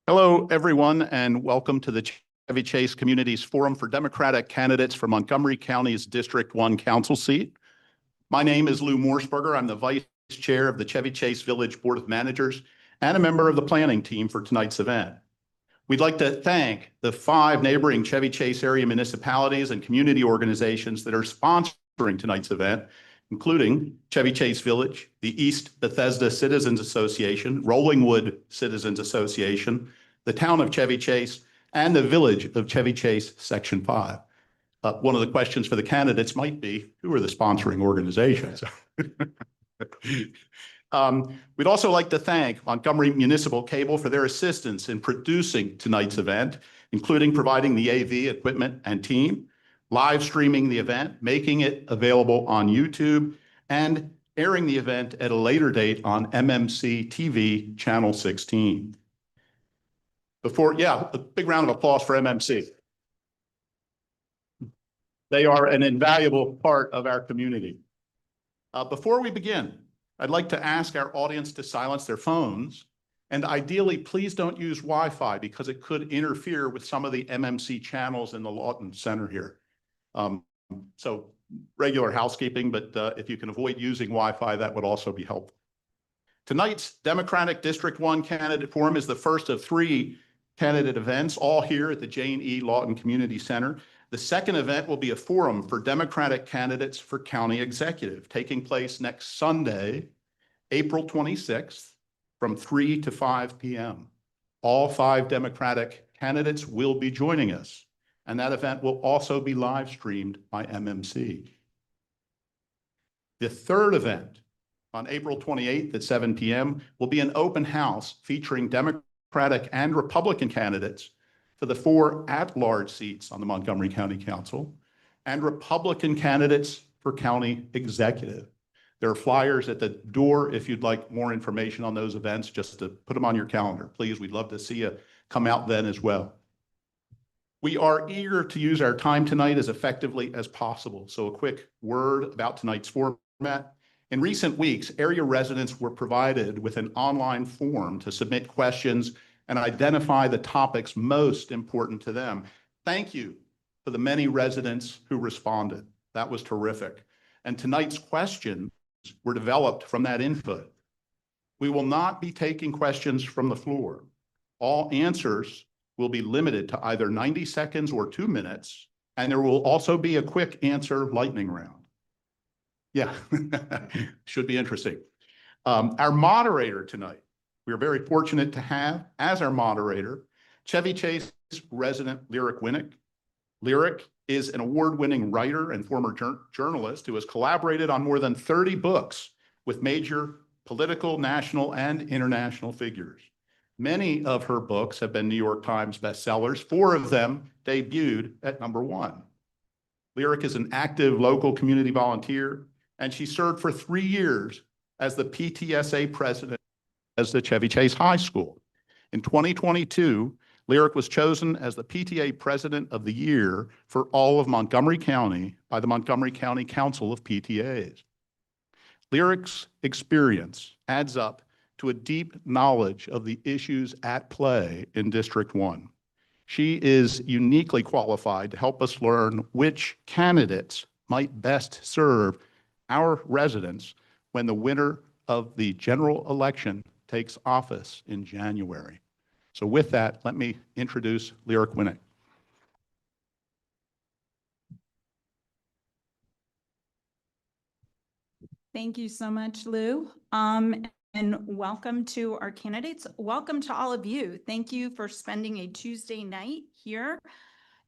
Hello, everyone, and welcome to the Chevy Chase Communities Forum for Democratic Candidates for Montgomery County's District 1 Council seat. My name is Lou Morsberger. I'm the Vice Chair of the Chevy Chase Village Board of Managers and a member of the planning team for tonight's event. We'd like to thank the 5 neighboring Chevy Chase area municipalities and community organizations that are sponsoring tonight's event, including Chevy Chase Village, the East Bethesda Citizens Association, Rollingwood Citizens Association, the Town of Chevy Chase, and the Village of Chevy Chase Section 5. One of the questions for the candidates might be, who are the sponsoring organizations? We'd also like to thank Montgomery Municipal Cable for their assistance in producing tonight's event, including providing the AV equipment and team, live streaming the event, making it available on YouTube, and airing the event at a later date on MMCTV Channel 16. A big round of applause for MMC. They are an invaluable part of our community. Before we begin, I'd like to ask our audience to silence their phones, and ideally, please don't use Wi-Fi because it could interfere with some of the MMC channels in the Lawton Center here. So regular housekeeping, but if you can avoid using Wi-Fi, that would also be helpful. Tonight's Democratic District 1 Candidate Forum is the first of 3 candidate events, all here at the Jane E. Lawton Community Center. The second event will be a forum for Democratic candidates for county executive, taking place next Sunday, April 26th, from 3 to 5 p.m. All 5 Democratic candidates will be joining us, and that event will also be live streamed by MMC. The third event on April 28th at 7 p.m. will be an open house featuring Democratic and Republican candidates for the 4 at-large seats on the Montgomery County Council and Republican candidates for county executive. There are flyers at the door if you'd like more information on those events, just to put them on your calendar. Please, we'd love to see you come out then as well. We are eager to use our time tonight as effectively as possible. So a quick word about tonight's format. In recent weeks, area residents were provided with an online form to submit questions and identify the topics most important to them. Thank you for the many residents who responded. That was terrific. And tonight's questions were developed from that input. We will not be taking questions from the floor. All answers will be limited to either 90 seconds or 2 minutes, and there will also be a quick answer lightning round. Yeah, should be interesting. Our moderator tonight, we are very fortunate to have as our moderator, Chevy Chase resident Lyric Winnick. Lyric is an award-winning writer and former journalist who has collaborated on more than 30 books with major political, national, and international figures. Many of her books have been New York Times bestsellers. 4 of them debuted at #1. Lyric is an active local community volunteer, and she served for 3 years as the PTSA president as the Chevy Chase High School. In 2022, Lyric was chosen as the PTA President of the Year for all of Montgomery County by the Montgomery County Council of PTAs. Lyric's experience adds up to a deep knowledge of the issues at play in District 1. She is uniquely qualified to help us learn which candidates might best serve our residents when the winner of the general election takes office in January. So with that, let me introduce Lyric Winnick. Thank you so much, Lou. And welcome to our candidates. Welcome to all of you. Thank you for spending a Tuesday night here.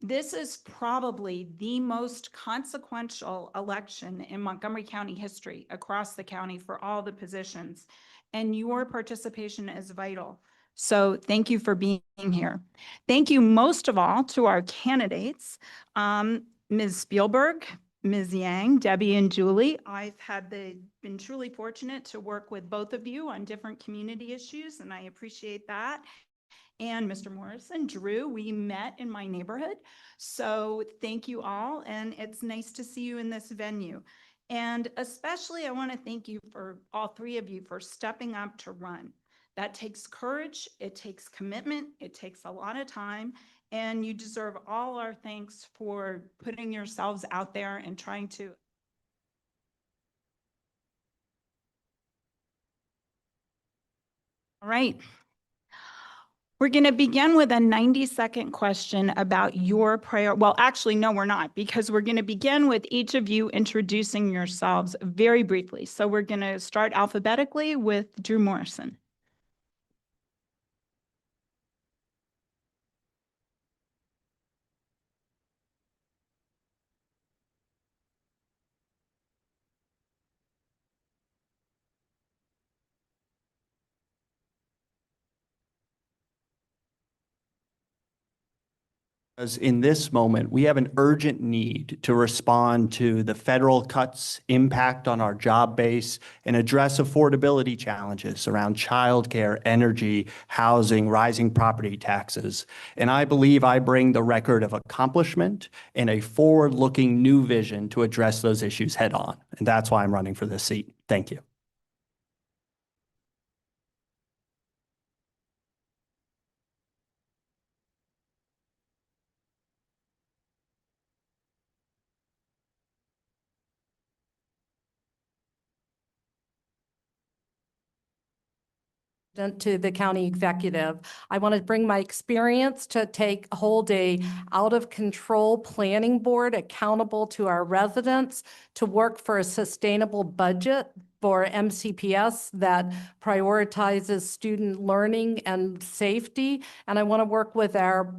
This is probably the most consequential election in Montgomery County history across the county for all the positions, and your participation is vital. So thank you for being here. Thank you most of all to our candidates, Ms. Spielberg, Ms. Yang, Debbie, and Julie. I've been truly fortunate to work with both of you on different community issues, and I appreciate that. And Mr. Morrison, Drew, we met in my neighborhood. So thank you all, and it's nice to see you in this venue. And especially I want to thank you for all 3 of you for stepping up to run. That takes courage, it takes commitment, it takes a lot of time, and you deserve all our thanks for putting yourselves out there and trying to. All right. We're going to begin with a 90-second question about your well, actually, no, we're not, because we're going to begin with each of you introducing yourselves very briefly. So we're going to start alphabetically with Drew Morrison. Because in this moment, we have an urgent need to respond to the federal cuts' impact on our job base and address affordability challenges around childcare, energy, housing, rising property taxes. And I believe I bring the record of accomplishment and a forward-looking new vision to address those issues head on. And that's why I'm running for this seat. Thank you. To the county executive. I want to bring my experience to hold a out-of-control planning board accountable to our residents, to work for a sustainable budget for MCPS that prioritizes student learning and safety. And I want to work with our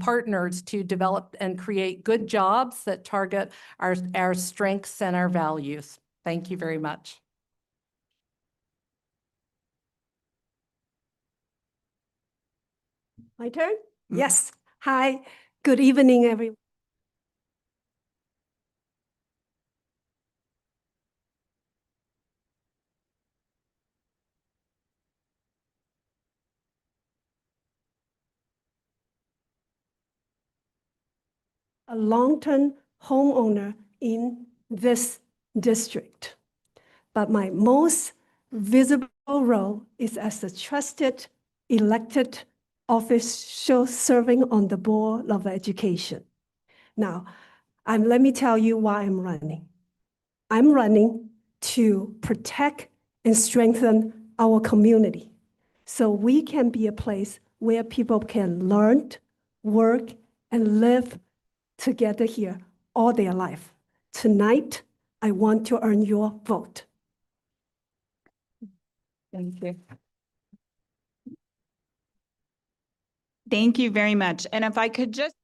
partners to develop and create good jobs that target our strengths and our values. Thank you very much. My turn? Yes. Hi. Good evening, everyone. A long-term homeowner in this district, but my most visible role is as a trusted elected official serving on the Board of Education. Now, let me tell you why I'm running. I'm running to protect and strengthen our community so we can be a place where people can learn, work, and live together here all their life. Tonight, I want to earn your vote. Thank you. Thank you very much. And if I could just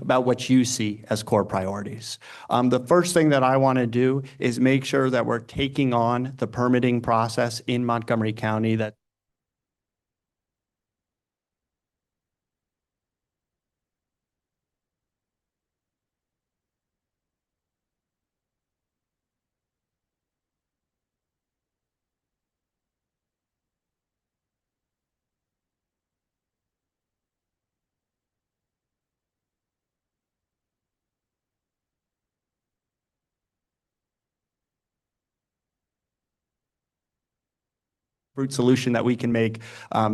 about what you see as core priorities. The first thing that I want to do is make sure that we're taking on the permitting process in Montgomery County that fruit solution that we can make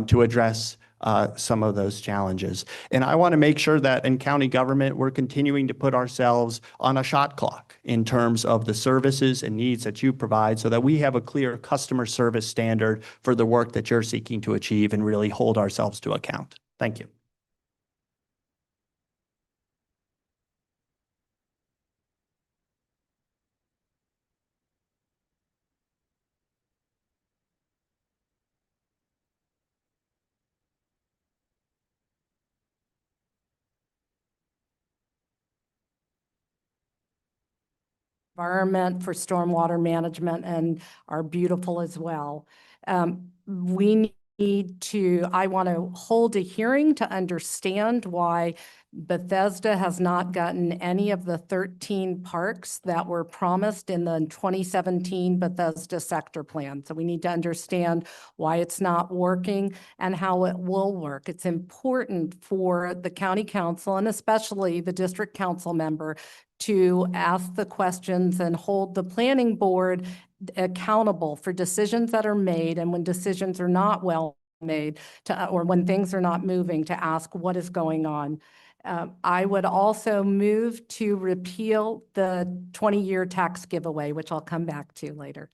to address some of those challenges. And I want to make sure that in county government, we're continuing to put ourselves on a shot clock in terms of the services and needs that you provide so that we have a clear customer service standard for the work that you're seeking to achieve and really hold ourselves to account. Thank you. environment for stormwater management and are beautiful as well. We need to, I want to hold a hearing to understand why Bethesda has not gotten any of the 13 parks that were promised in the 2017 Bethesda sector plan. So we need to understand why it's not working and how it will work. It's important for the county council and especially the district council member to ask the questions and hold the planning board accountable for decisions that are made, and when decisions are not well made, or when things are not moving, to ask what is going on. I would also move to repeal the 20-year tax giveaway, which I'll come back to later.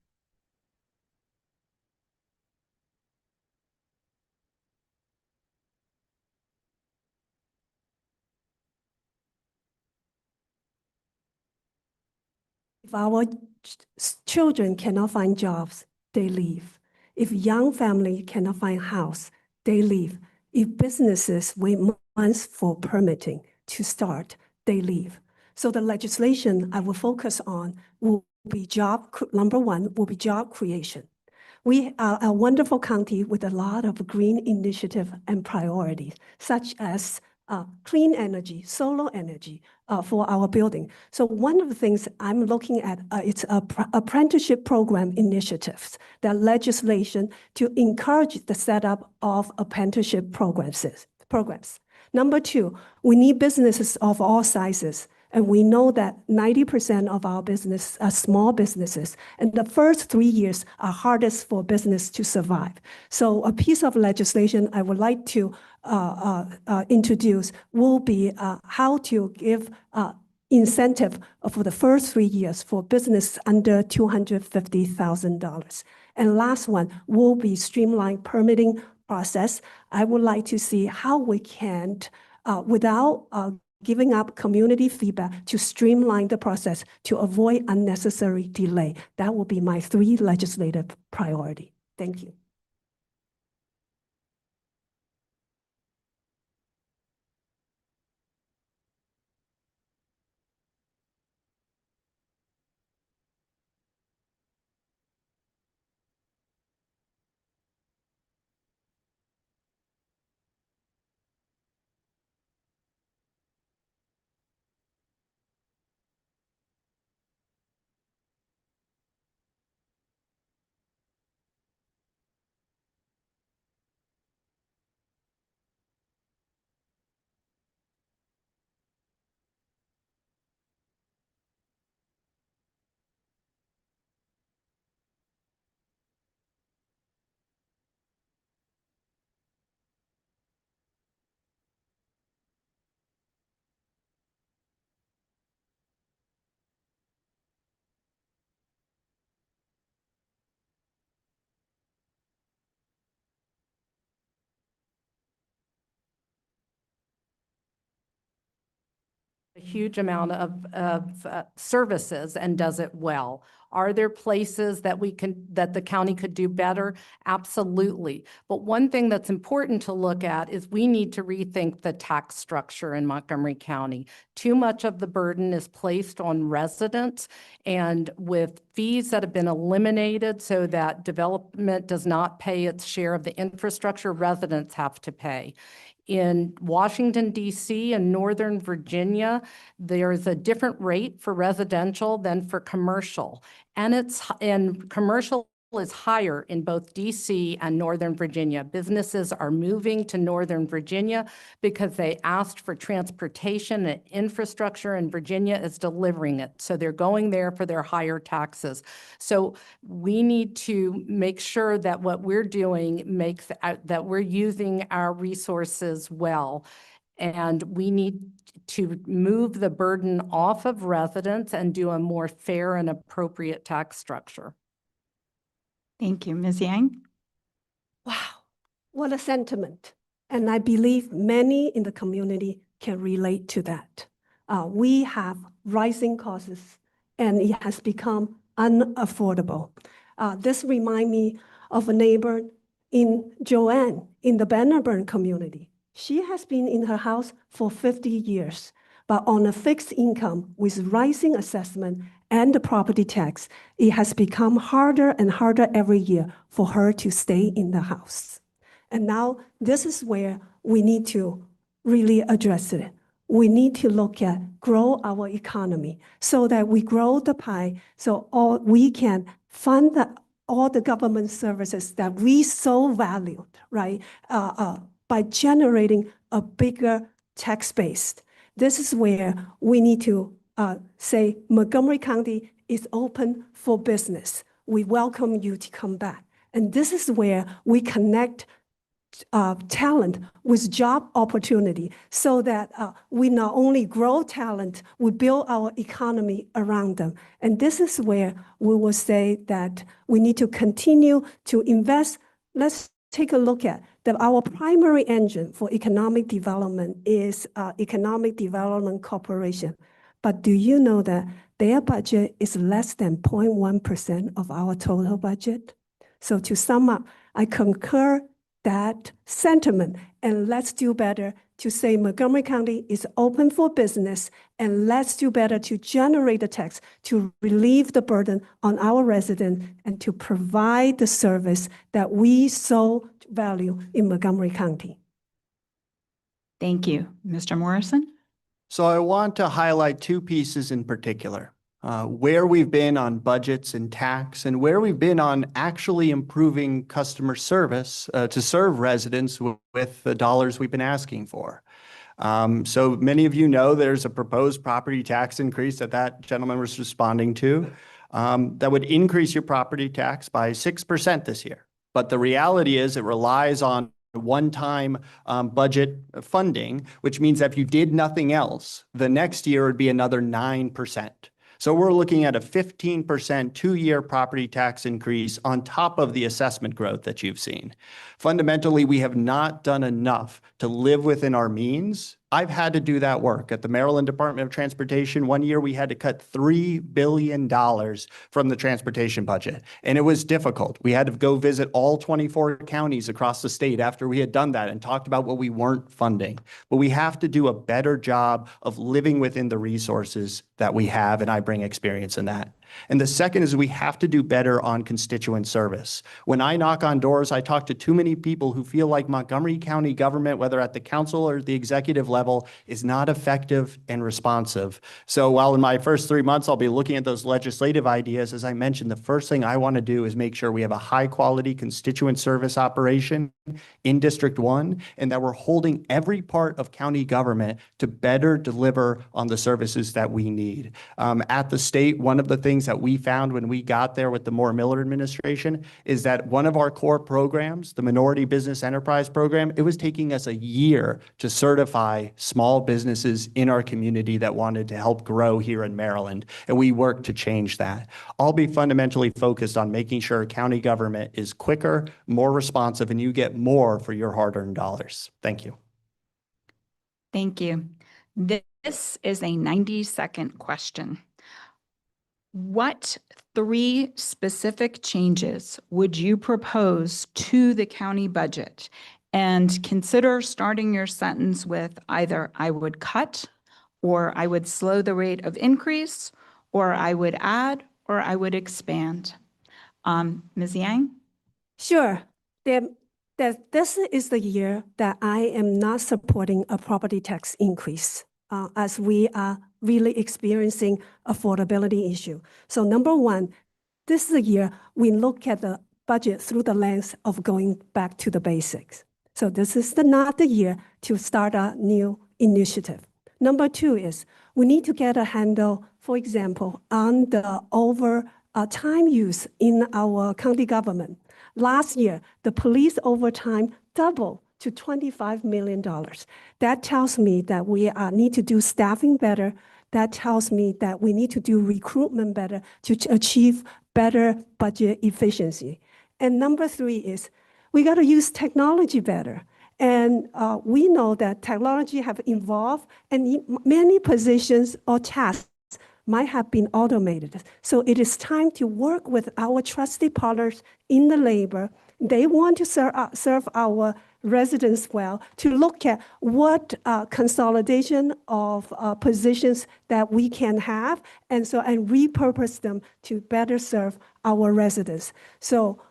If our children cannot find jobs, they leave. If young family cannot find house, they leave. If businesses wait months for permitting to start, they leave. So the legislation I will focus on will be number one, will be job creation. We are a wonderful county with a lot of green initiative and priorities, such as clean energy, solar energy for our building. So one of the things I'm looking at, it's apprenticeship program initiatives, that legislation to encourage the setup of apprenticeship programs. Number two, we need businesses of all sizes. And we know that 90% of our business are small businesses, and the first 3 years are hardest for business to survive. So a piece of legislation I would like to introduce will be how to give incentive for the first 3 years for business under $250,000. And last one will be streamlined permitting process. I would like to see how we can, without giving up community feedback, to streamline the process to avoid unnecessary delay. That will be my 3 legislative priority. Thank you. A huge amount of services and does it well. Are there places that that the county could do better? Absolutely. But one thing that's important to look at is we need to rethink the tax structure in Montgomery County. Too much of the burden is placed on residents, and with fees that have been eliminated so that development does not pay its share of the infrastructure, residents have to pay. In Washington, D.C. and Northern Virginia, there's a different rate for residential than for commercial. And commercial is higher in both DC and Northern Virginia. Businesses are moving to Northern Virginia because they asked for transportation and infrastructure, and Virginia is delivering it. So they're going there for their higher taxes. So we need to make sure that what we're doing makes that we're using our resources well. And we need to move the burden off of residents and do a more fair and appropriate tax structure. Thank you, Ms. Yang. Wow, what a sentiment. And I believe many in the community can relate to that. We have rising costs and it has become unaffordable. This reminds me of a neighbor in Joanne in the Bannerburn community. She has been in her house for 50 years, but on a fixed income with rising assessment and the property tax, it has become harder and harder every year for her to stay in the house. And now this is where we need to really address it. We need to look at grow our economy so that we grow the pie so we can fund all the government services that we so valued, right? By generating a bigger tax base. This is where we need to say Montgomery County is open for business. We welcome you to come back. And this is where we connect talent with job opportunity so that we not only grow talent, we build our economy around them. And this is where we will say that we need to continue to invest. Let's take a look at that. Our primary engine for economic development is Economic Development Corporation. But do you know that their budget is less than 0.1% of our total budget? So to sum up, I concur that sentiment, and let's do better to say Montgomery County is open for business, and let's do better to generate the tax to relieve the burden on our residents and to provide the service that we so value in Montgomery County. Thank you. Mr. Morrison? So I want to highlight two pieces in particular. Where we've been on budgets and tax, and where we've been on actually improving customer service to serve residents with the dollars we've been asking for. So many of you know there's a proposed property tax increase that gentleman was responding to that would increase your property tax by 6% this year. But the reality is it relies on one-time budget funding, which means that if you did nothing else, the next year would be another 9%. So we're looking at a 15% two-year property tax increase on top of the assessment growth that you've seen. Fundamentally, we have not done enough to live within our means. I've had to do that work. At the Maryland Department of Transportation, one year we had to cut $3 billion from the transportation budget, and it was difficult. We had to go visit all 24 counties across the state after we had done that and talked about what we weren't funding. But we have to do a better job of living within the resources that we have, and I bring experience in that. And the second is we have to do better on constituent service. When I knock on doors, I talk to too many people who feel like Montgomery County government, whether at the council or the executive level, is not effective and responsive. So while in my first 3 months, I'll be looking at those legislative ideas, as I mentioned, the first thing I want to do is make sure we have a high quality constituent service operation in District 1, and that we're holding every part of county government to better deliver on the services that we need. At the state, one of the things that we found when we got there with the Moore-Miller administration is that one of our core programs, the Minority Business Enterprise Program, it was taking us a year to certify small businesses in our community that wanted to help grow here in Maryland, and we worked to change that. I'll be fundamentally focused on making sure county government is quicker, more responsive, and you get more for your hard-earned dollars. Thank you. Thank you. This is a 90-second question. What 3 specific changes would you propose to the county budget? And consider starting your sentence with either I would cut, or I would slow the rate of increase, or I would add, or I would expand. Ms. Yang? Sure. This is the year that I am not supporting a property tax increase as we are really experiencing affordability issue. So number one, this is the year we look at the budget through the lens of going back to the basics. So this is not the year to start a new initiative. Number two is we need to get a handle, for example, on the time use in our county government. Last year, the police overtime doubled to $25 million. That tells me that we need to do staffing better. That tells me that we need to do recruitment better to achieve better budget efficiency. And number three is we got to use technology better. And we know that technology have evolved and many positions or tasks might have been automated. So it is time to work with our trusted partners in the labor they want to serve our residents well, to look at what consolidation of positions that we can have, and repurpose them to better serve our residents. So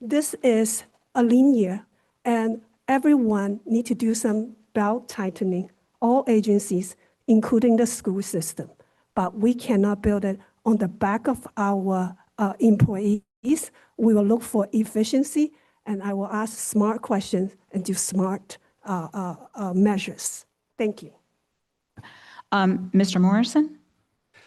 this is a lean year, and everyone need to do some belt tightening, all agencies, including the school system. But we cannot build it on the back of our employees. We will look for efficiency, and I will ask smart questions and do smart measures. Thank you. Mr. Morrison?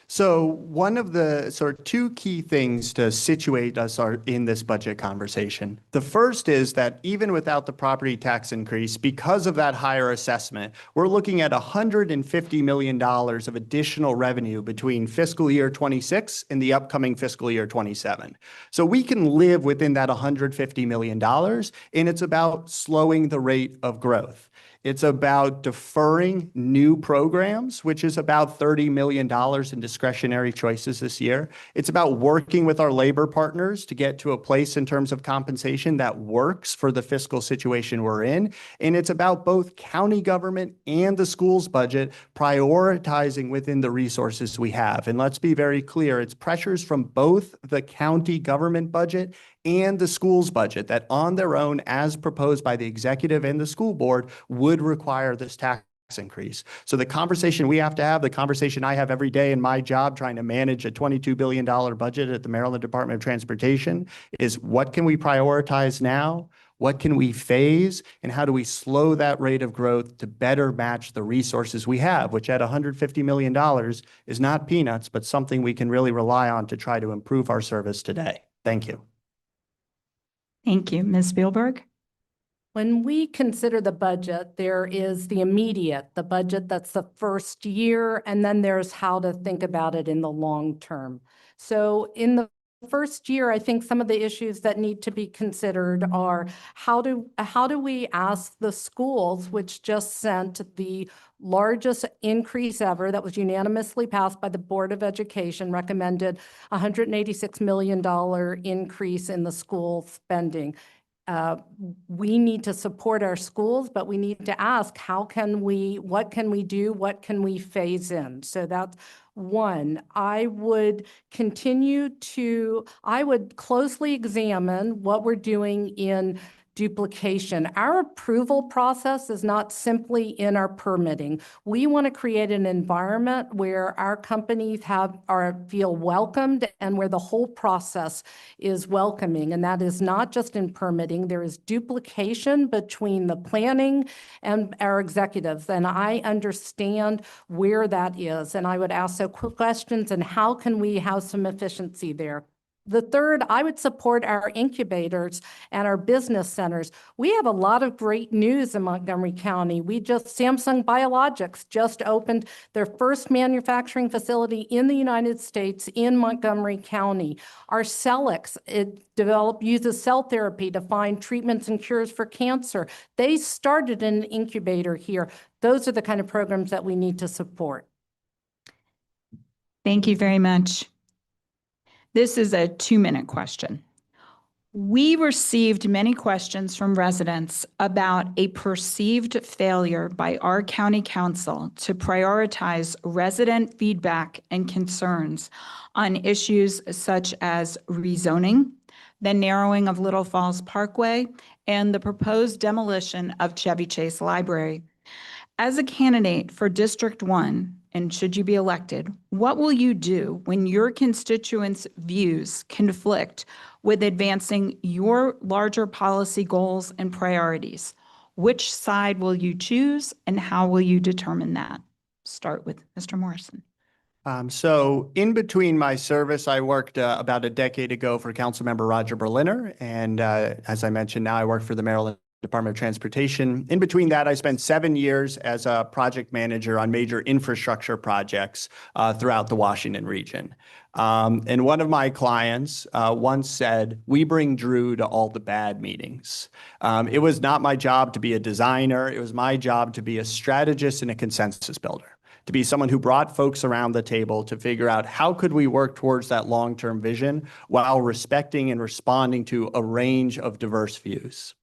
So one of the sort of two key things to situate us are in this budget conversation. The first is that even without the property tax increase, because of that higher assessment, we're looking at $150 million of additional revenue between fiscal year 26 and the upcoming fiscal year 27. So we can live within that $150 million, and it's about slowing the rate of growth. It's about deferring new programs, which is about $30 million in discretionary choices this year. It's about working with our labor partners to get to a place in terms of compensation that works for the fiscal situation we're in. And it's about both county government and the schools budget prioritizing within the resources we have. And let's be very clear, it's pressures from both the county government budget and the schools budget that on their own, as proposed by the executive and the school board, would require this tax increase. So the conversation we have to have, the conversation I have every day in my job trying to manage a $22 billion budget at the Maryland Department of Transportation is what can we prioritize now? What can we phase? And how do we slow that rate of growth to better match the resources we have, which at $150 million is not peanuts, but something we can really rely on to try to improve our service today. Thank you. Thank you. Ms. Spielberg? When we consider the budget, there is the immediate, the budget that's the first year, and then there's how to think about it in the long term. So in the first year, I think some of the issues that need to be considered are how do we ask the schools, which just sent the largest increase ever that was unanimously passed by the Board of Education, recommended $186 million increase in the school spending. We need to support our schools, but we need to ask, what can we do? What can we phase in? So that's one. I would closely examine what we're doing in duplication. Our approval process is not simply in our permitting. We want to create an environment where our companies feel welcomed and where the whole process is welcoming. And that is not just in permitting. There is duplication between the planning and our executives. And I understand where that is. And I would ask so questions and how can we have some efficiency there? The third, I would support our incubators and our business centers. We have a lot of great news in Montgomery County. Samsung Biologics just opened their first manufacturing facility in the United States in Montgomery County. Our Celix, uses cell therapy to find treatments and cures for cancer. They started an incubator here. Those are the kind of programs that we need to support. Thank you very much. This is a 2-minute question. We received many questions from residents about a perceived failure by our county council to prioritize resident feedback and concerns on issues such as rezoning, the narrowing of Little Falls Parkway, and the proposed demolition of Chevy Chase Library. As a candidate for District 1, and should you be elected, what will you do when your constituents' views conflict with advancing your larger policy goals and priorities? Which side will you choose and how will you determine that? Start with Mr. Morrison. So in between my service, I worked about a decade ago for Councilmember Roger Berliner. And as I mentioned, now I work for the Maryland Department of Transportation. In between that, I spent 7 years as a project manager on major infrastructure projects throughout the Washington region. And one of my clients once said, "We bring Drew to all the bad meetings." It was not my job to be a designer. It was my job to be a strategist and a consensus builder. to be someone who brought folks around the table to figure out how could we work towards that long-term vision while respecting and responding to a range of diverse views.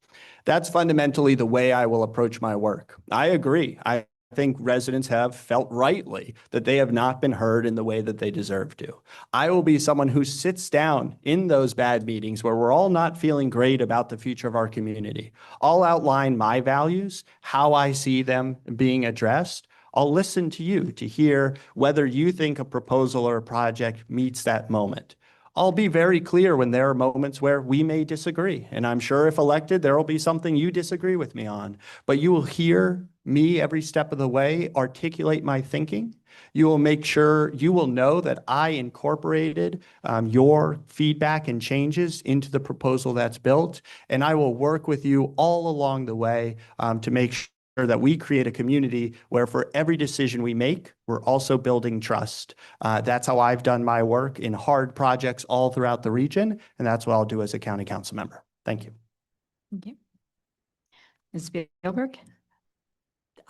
That's fundamentally the way I will approach my work. I agree. I think residents have felt rightly that they have not been heard in the way that they deserve to. I will be someone who sits down in those bad meetings where we're all not feeling great about the future of our community. I'll outline my values, how I see them being addressed. I'll listen to you to hear whether you think a proposal or a project meets that moment. I'll be very clear when there are moments where we may disagree. And I'm sure if elected, there will be something you disagree with me on. But you will hear me every step of the way articulate my thinking. You will make sure, you will know that I incorporated your feedback and changes into the proposal that's built. And I will work with you all along the way to make sure that we create a community where for every decision we make, we're also building trust. That's how I've done my work in hard projects all throughout the region, and that's what I'll do as a county council member. Thank you. Thank you. Ms. Spielberg?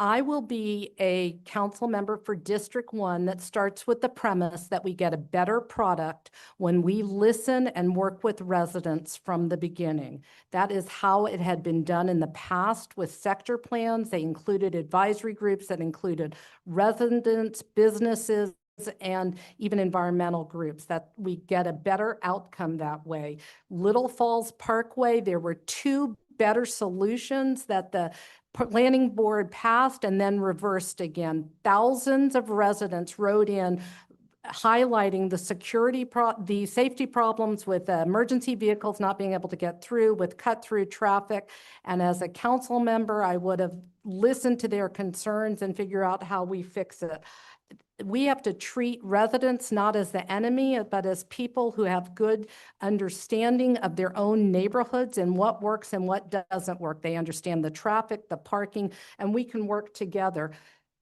I will be a council member for District 1 that starts with the premise that we get a better product when we listen and work with residents from the beginning. That is how it had been done in the past with sector plans. They included advisory groups that included residents, businesses, and even environmental groups, that we get a better outcome that way. Little Falls Parkway, there were 2 better solutions that the planning board passed and then reversed again. Thousands of residents wrote in highlighting the safety problems with emergency vehicles not being able to get through, with cut-through traffic. And as a council member, I would have listened to their concerns and figure out how we fix it. We have to treat residents not as the enemy, but as people who have good understanding of their own neighborhoods and what works and what doesn't work. They understand the traffic, the parking, and we can work together.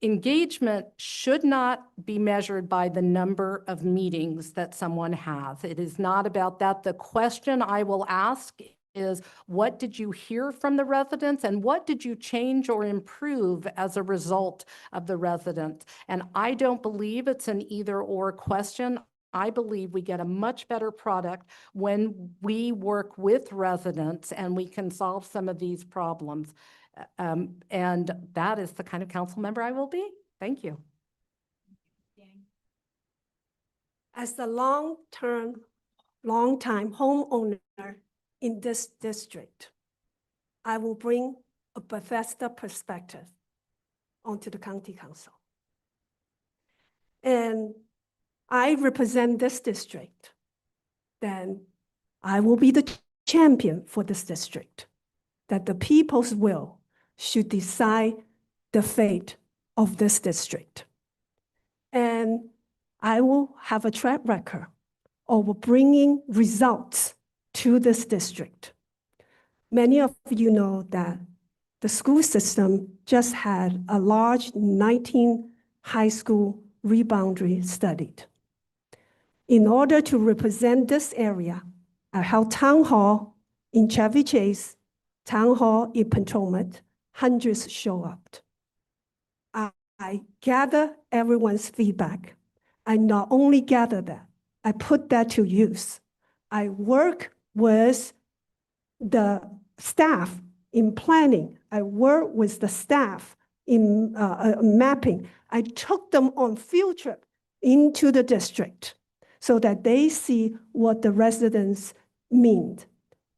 Engagement should not be measured by the number of meetings that someone has. It is not about that. The question I will ask is, what did you hear from the residents and what did you change or improve as a result of the residents? And I don't believe it's an either or question. I believe we get a much better product when we work with residents and we can solve some of these problems. And that is the kind of council member I will be. Thank you. As the long-time homeowner in this district, I will bring a Bethesda perspective onto the county council. And I represent this district, then I will be the champion for this district, that the people's will should decide the fate of this district. And I will have a track record of bringing results to this district. Many of you know that the school system just had a large 19 high school reboundary studied. In order to represent this area, I held town hall in Chevy Chase, town hall in Potomac, hundreds show up. I gather everyone's feedback. I not only gather that, I put that to use. I work with the staff in planning. I work with the staff in mapping. I took them on field trip into the district so that they see what the residents mean.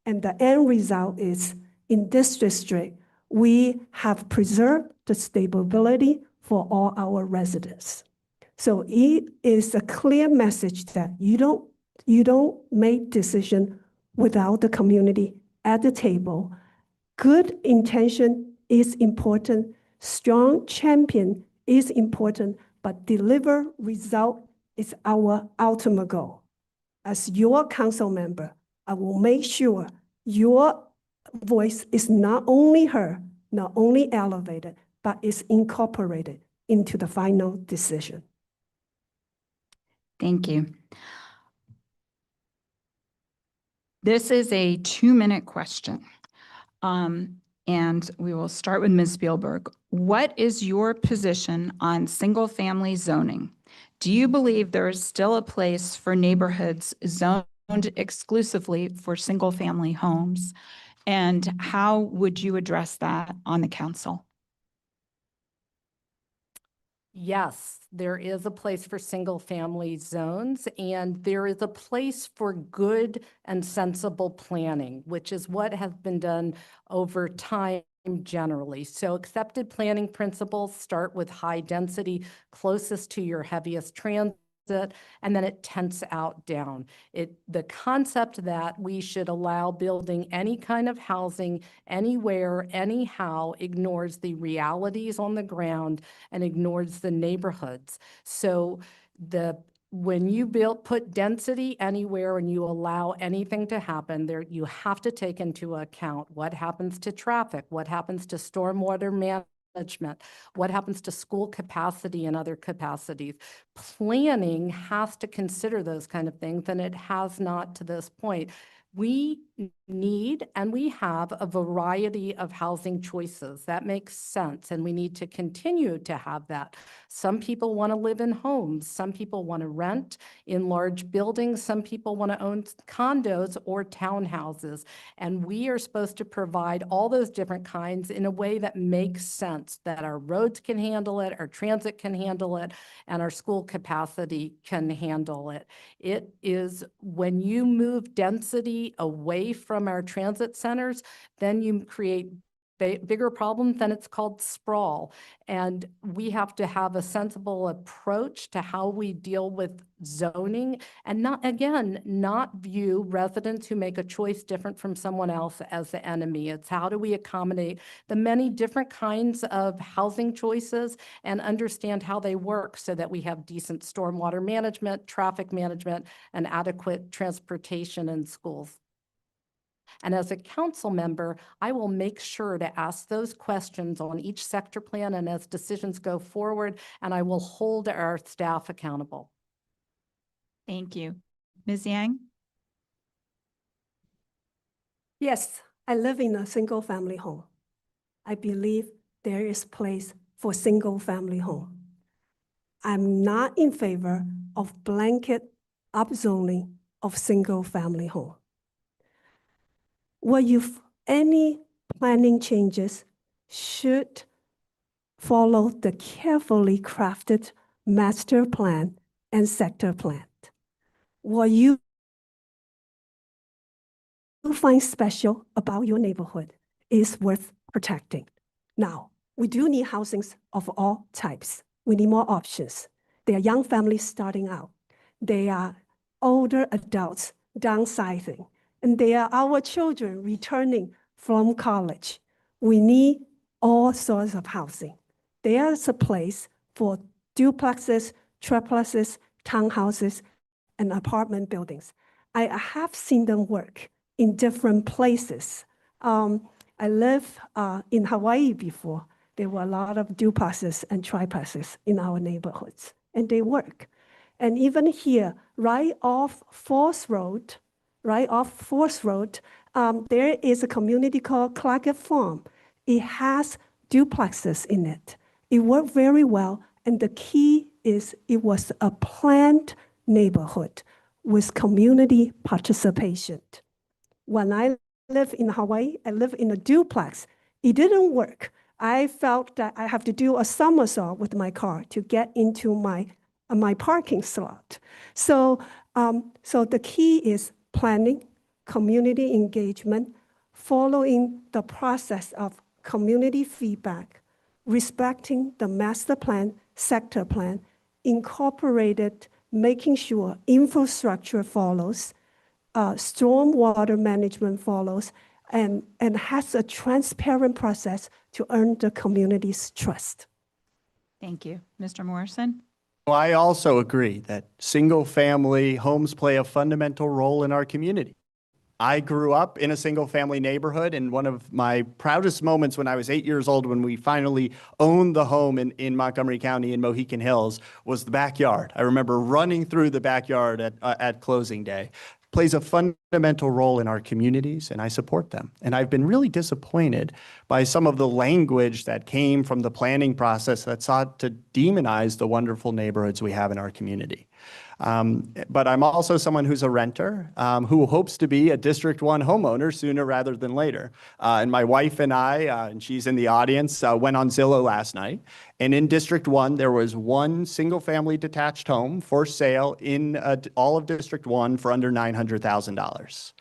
And the end result is, in this district, we have preserved the stability for all our residents. So it is a clear message that you don't make decision without the community at the table. Good intention is important. Strong champion is important, but deliver result is our ultimate goal. As your council member, I will make sure your voice is not only heard, not only elevated, but is incorporated into the final decision. Thank you. This is a 2-minute question. And we will start with Ms. Spielberg. What is your position on single-family zoning? Do you believe there is still a place for neighborhoods zoned exclusively for single-family homes? And how would you address that on the council? Yes, there is a place for single-family zones, and there is a place for good and sensible planning, which is what has been done over time generally. So accepted planning principles start with high density, closest to your heaviest transit, and then it tents out down. The concept that we should allow building any kind of housing anywhere, anyhow, ignores the realities on the ground and ignores the neighborhoods. So when you put density anywhere and you allow anything to happen there, you have to take into account what happens to traffic, what happens to stormwater management, what happens to school capacity and other capacities. Planning has to consider those kind of things, and it has not to this point. We need and we have a variety of housing choices. That makes sense, and we need to continue to have that. Some people want to live in homes. Some people want to rent in large buildings. Some people want to own condos or townhouses. And we are supposed to provide all those different kinds in a way that makes sense, that our roads can handle it, our transit can handle it, and our school capacity can handle it. It is when you move density away from our transit centers, then you create bigger problems, then it's called sprawl. And we have to have a sensible approach to how we deal with zoning and not view residents who make a choice different from someone else as the enemy. It's how do we accommodate the many different kinds of housing choices and understand how they work so that we have decent stormwater management, traffic management, and adequate transportation in schools. And as a council member, I will make sure to ask those questions on each sector plan and as decisions go forward, and I will hold our staff accountable. Thank you. Ms. Yang? Yes, I live in a single-family home. I believe there is place for single-family home. I'm not in favor of blanket upzoning of single-family home. Any planning changes should follow the carefully crafted master plan and sector plan. What you find special about your neighborhood is worth protecting. Now, we do need housings of all types. We need more options. There are young families starting out. They are older adults downsizing. And they are our children returning from college. We need all sorts of housing. There's a place for duplexes, triplexes, townhouses, and apartment buildings. I have seen them work in different places. I lived in Hawaii before. There were a lot of duplexes and triplexes in our neighborhoods, and they work. And even here, right off Forest Road, there is a community called Claggett Farm. It has duplexes in it. It worked very well, and the key is it was a planned neighborhood with community participation. When I lived in Hawaii, I lived in a duplex. It didn't work. I felt that I have to do a somersault with my car to get into my parking slot. So the key is planning, community engagement, following the process of community feedback, respecting the master plan, sector plan, incorporated, making sure infrastructure follows, stormwater management follows, and has a transparent process to earn the community's trust. Thank you. Mr. Morrison? Well, I also agree that single-family homes play a fundamental role in our community. I grew up in a single-family neighborhood, and one of my proudest moments when I was 8 years old, when we finally owned the home in Montgomery County in Mohican Hills, was the backyard. I remember running through the backyard at closing day, plays a fundamental role in our communities, and I support them. And I've been really disappointed by some of the language that came from the planning process that sought to demonize the wonderful neighborhoods we have in our community. But I'm also someone who's a renter who hopes to be a District 1 homeowner sooner rather than later. And my wife and I, and she's in the audience, went on Zillow last night. And in District 1, there was one single-family detached home for sale in all of District 1 for under $900,000.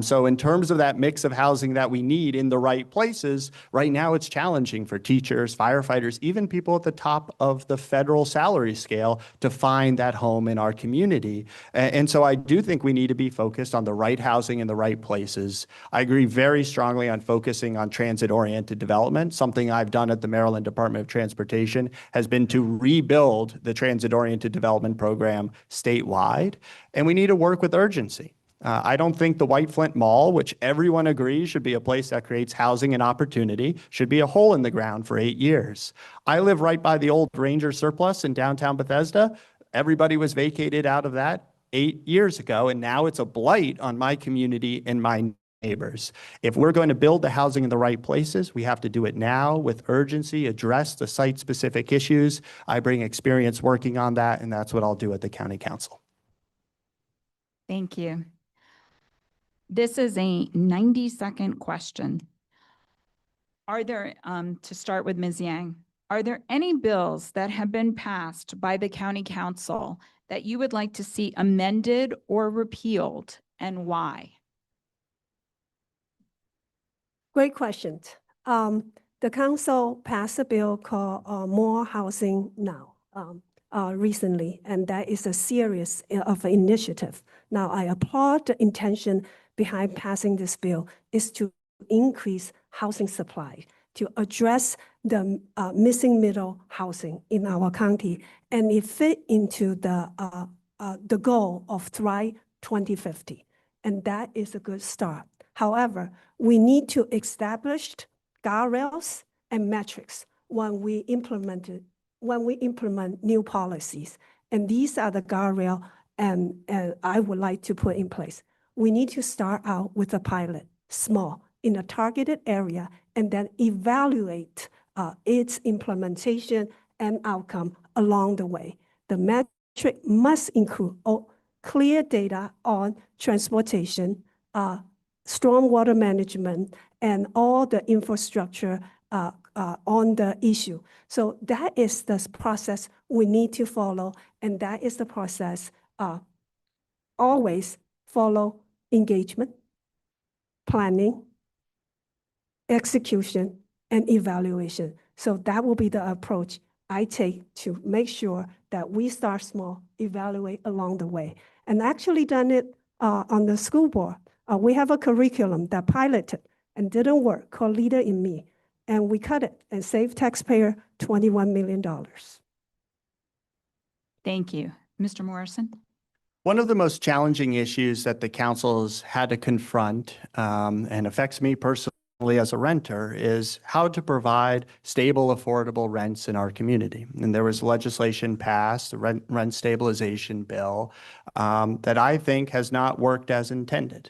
So in terms of that mix of housing that we need in the right places, right now it's challenging for teachers, firefighters, even people at the top of the federal salary scale to find that home in our community. And so I do think we need to be focused on the right housing in the right places. I agree very strongly on focusing on transit-oriented development. Something I've done at the Maryland Department of Transportation has been to rebuild the transit-oriented development program statewide, and we need to work with urgency. I don't think the White Flint Mall, which everyone agrees should be a place that creates housing and opportunity, should be a hole in the ground for 8 years. I live right by the old Ranger Surplus in downtown Bethesda. Everybody was vacated out of that 8 years ago, and now it's a blight on my community and my neighbors. If we're going to build the housing in the right places, we have to do it now with urgency, address the site-specific issues. I bring experience working on that, and that's what I'll do at the county council. Thank you. This is a 90-second question. Are there, to start with Ms. Yang, are there any bills that have been passed by the county council that you would like to see amended or repealed, and why? Great question. The council passed a bill called More Housing Now recently, and that is a series of initiative. Now, I applaud the intention behind passing this bill is to increase housing supply, to address the missing middle housing in our county, and it fit into the goal of Thrive 2050, and that is a good start. However, we need to establish guardrails and metrics when we implement new policies, and these are the guardrails and I would like to put in place. We need to start out with a pilot, small, in a targeted area, and then evaluate its implementation and outcome along the way. The metric must include clear data on transportation, stormwater management, and all the infrastructure on the issue. So that is the process we need to follow, and that is the process always follow engagement, planning, execution, and evaluation. So that will be the approach I take to make sure that we start small, evaluate along the way. And actually done it on the school board. We have a curriculum that piloted and didn't work called Leader in Me. And we cut it and saved taxpayer $21 million. Thank you. Mr. Morrison? One of the most challenging issues that the council's had to confront and affects me personally as a renter is how to provide stable, affordable rents in our community. And there was legislation passed, the rent stabilization bill, that I think has not worked as intended.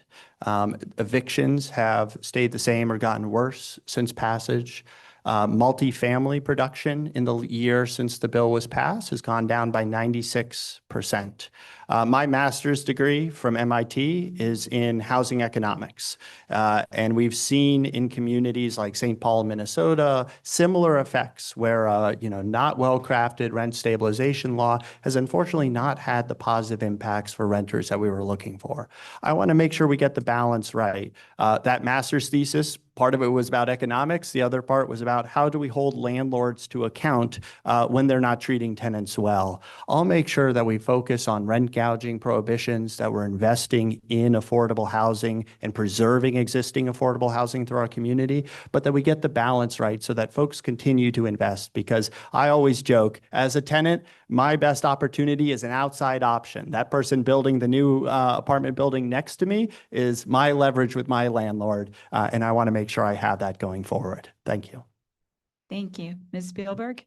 Evictions have stayed the same or gotten worse since passage. Multifamily production in the year since the bill was passed has gone down by 96%. My master's degree from MIT is in housing economics. And we've seen in communities like St. Paul, Minnesota, similar effects where, not well-crafted rent stabilization law has unfortunately not had the positive impacts for renters that we were looking for. I want to make sure we get the balance right. That master's thesis, part of it was about economics. The other part was about how do we hold landlords to account when they're not treating tenants well. I'll make sure that we focus on rent gouging prohibitions, that we're investing in affordable housing and preserving existing affordable housing through our community, but that we get the balance right so that folks continue to invest. Because I always joke, as a tenant, my best opportunity is an outside option. That person building the new apartment building next to me is my leverage with my landlord, and I want to make sure I have that going forward. Thank you. Thank you. Ms. Spielberg?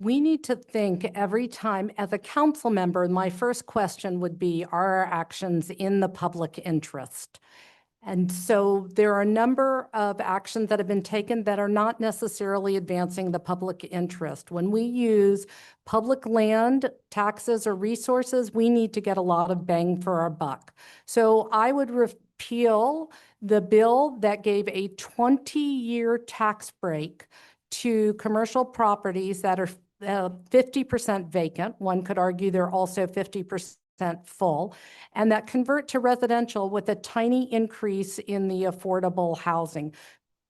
We need to think every time, as a council member, my first question would be, are our actions in the public interest? And so there are a number of actions that have been taken that are not necessarily advancing the public interest. When we use public land, taxes, or resources, we need to get a lot of bang for our buck. So I would repeal the bill that gave a 20-year tax break to commercial properties that are 50% vacant. One could argue they're also 50% full, and that convert to residential with a tiny increase in the affordable housing.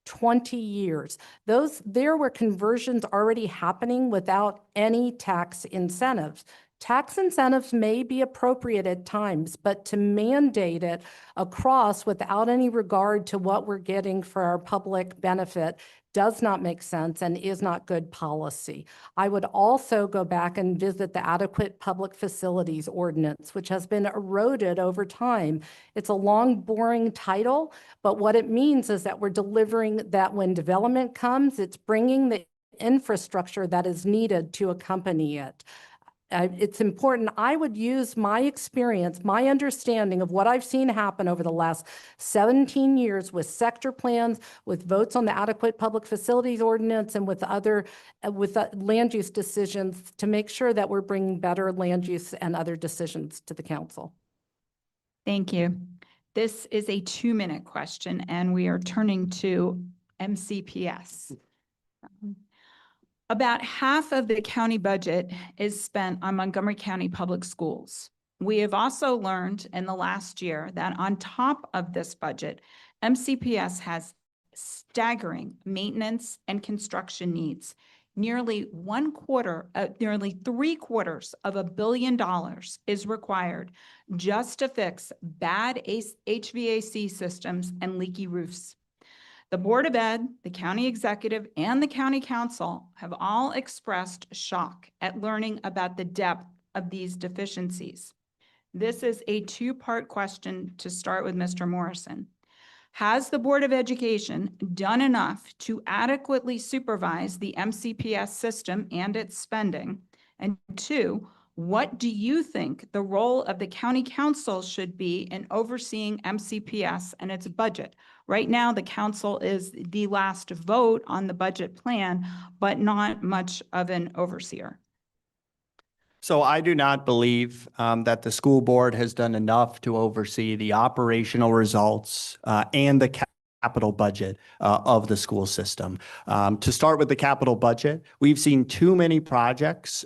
20 years. There were conversions already happening without any tax incentives. Tax incentives may be appropriate at times, but to mandate it across without any regard to what we're getting for our public benefit does not make sense and is not good policy. I would also go back and visit the adequate public facilities ordinance, which has been eroded over time. It's a long, boring title, but what it means is that we're delivering that when development comes, it's bringing the infrastructure that is needed to accompany it. It's important. I would use my experience, my understanding of what I've seen happen over the last 17 years with sector plans, with votes on the adequate public facilities ordinance, and with other land use decisions to make sure that we're bringing better land use and other decisions to the council. Thank you. This is a 2-minute question, and we are turning to MCPS. About half of the county budget is spent on Montgomery County Public Schools. We have also learned in the last year that on top of this budget, MCPS has staggering maintenance and construction needs. Nearly $750 million is required just to fix bad HVAC systems and leaky roofs. The Board of Ed, the county executive, and the county council have all expressed shock at learning about the depth of these deficiencies. This is a 2-part question to start with Mr. Morrison. Has the Board of Education done enough to adequately supervise the MCPS system and its spending? And 2, what do you think the role of the county council should be in overseeing MCPS and its budget? Right now, the council is the last vote on the budget plan, but not much of an overseer. So I do not believe that the school board has done enough to oversee the operational results and the capital budget of the school system. To start with the capital budget, we've seen too many projects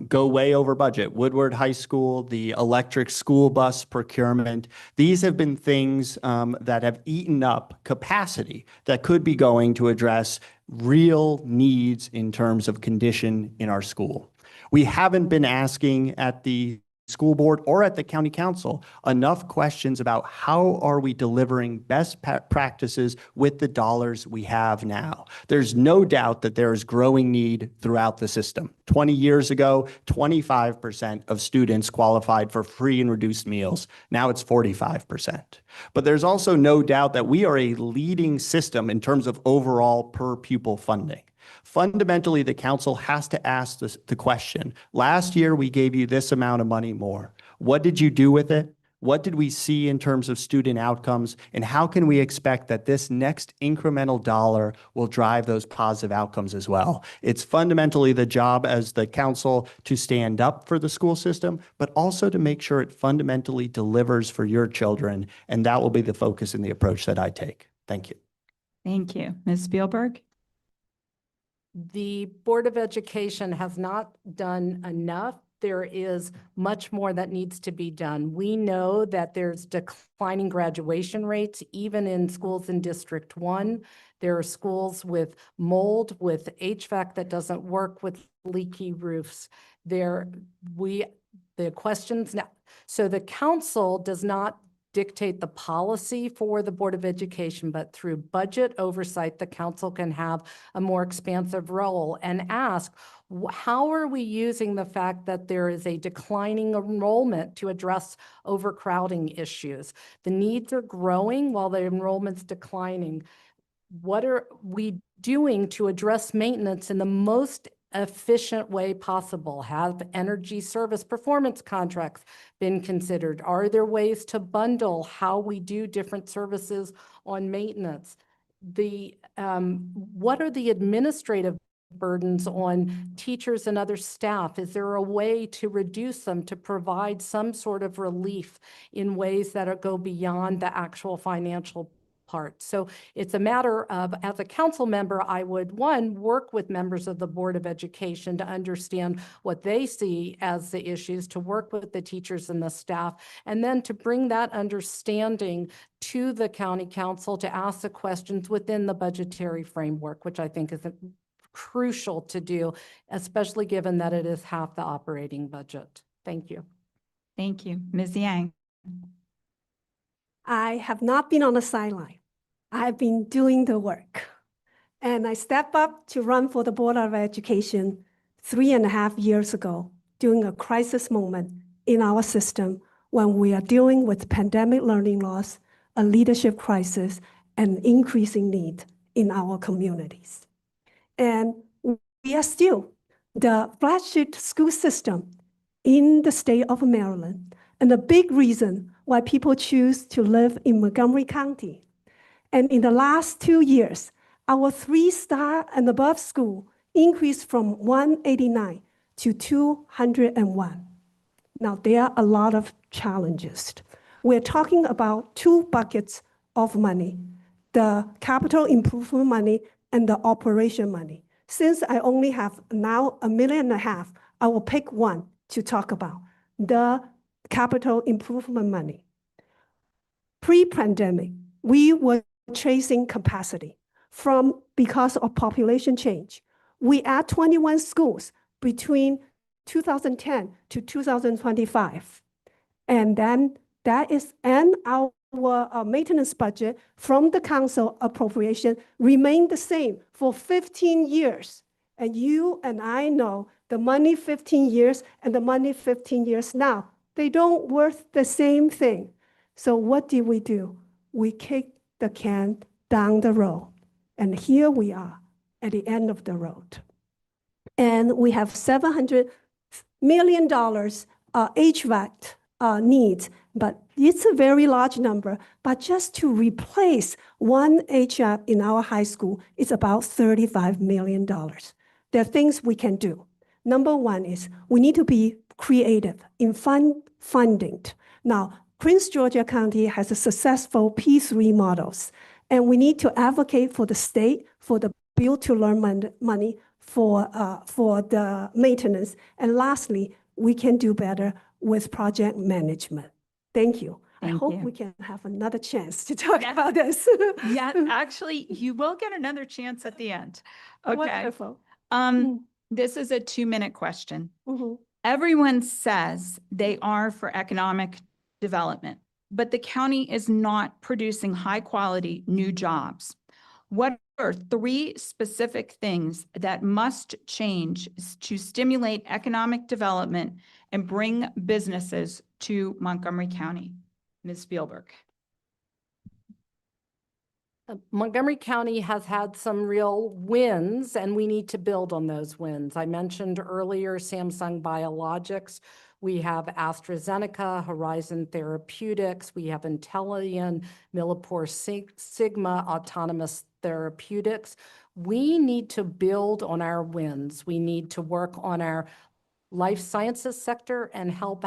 go way over budget. Woodward High School, the electric school bus procurement, these have been things that have eaten up capacity that could be going to address real needs in terms of condition in our school. We haven't been asking at the school board or at the county council enough questions about how are we delivering best practices with the dollars we have now. There's no doubt that there is growing need throughout the system. 20 years ago, 25% of students qualified for free and reduced meals. Now it's 45%. But there's also no doubt that we are a leading system in terms of overall per pupil funding. Fundamentally, the council has to ask the question, last year we gave you this amount of money more. What did you do with it? What did we see in terms of student outcomes? And how can we expect that this next incremental dollar will drive those positive outcomes as well? It's fundamentally the job as the council to stand up for the school system, but also to make sure it fundamentally delivers for your children. And that will be the focus and the approach that I take. Thank you. Thank you. Ms. Spielberg? The Board of Education has not done enough. There is much more that needs to be done. We know that there's declining graduation rates, even in schools in District 1. There are schools with mold, with HVAC that doesn't work, with leaky roofs. The questions now. So the council does not dictate the policy for the Board of Education, but through budget oversight, the council can have a more expansive role and ask, how are we using the fact that there is a declining enrollment to address overcrowding issues? The needs are growing while the enrollment's declining. What are we doing to address maintenance in the most efficient way possible? Have energy service performance contracts been considered? Are there ways to bundle how we do different services on maintenance? What are the administrative burdens on teachers and other staff? Is there a way to reduce them, to provide some sort of relief in ways that go beyond the actual financial part? So it's a matter of, as a council member, I would, one, work with members of the Board of Education to understand what they see as the issues, to work with the teachers and the staff, and then to bring that understanding to the county council to ask the questions within the budgetary framework, which I think is crucial to do, especially given that it is half the operating budget. Thank you. Thank you. Ms. Yang. I have not been on the sideline. I've been doing the work. And I stepped up to run for the Board of Education 3.5 years ago during a crisis moment in our system when we are dealing with pandemic learning loss, a leadership crisis, and increasing need in our communities. And we are still the flagship school system in the state of Maryland, and a big reason why people choose to live in Montgomery County. And in the last 2 years, our 3-star and above school increased from 189 to 201. Now, there are a lot of challenges. We're talking about 2 buckets of money, the capital improvement money and the operation money. Since I only have now $1.5 million, I will pick one to talk about, the capital improvement money. Pre-pandemic, we were chasing capacity because of population change. We add 21 schools between 2010 to 2025. And then our maintenance budget from the council appropriation remained the same for 15 years. And you and I know the money 15 years and the money 15 years now, they don't worth the same thing. So what did we do? We kicked the can down the road. And here we are at the end of the road. And we have $700 million HVAC needs, but it's a very large number. But just to replace one HVAC in our high school is about $35 million. There are things we can do. Number one is we need to be creative in funding. Now, Prince George's County has a successful P3 models, and we need to advocate for the state for the build to learn money for the maintenance. And lastly, we can do better with project management. Thank you. I hope we can have another chance to talk about this. Yeah, actually, you will get another chance at the end. Okay. Wonderful. This is a 2-minute question. Mm-hmm. Everyone says they are for economic development, but the county is not producing high quality new jobs. What are 3 specific things that must change to stimulate economic development and bring businesses to Montgomery County? Ms. Spielberg. Montgomery County has had some real wins, and we need to build on those wins. I mentioned earlier Samsung Biologics. We have AstraZeneca, Horizon Therapeutics. We have Intellian, Millipore Sigma, Autonomous Therapeutics. We need to build on our wins. We need to work on our life sciences sector and help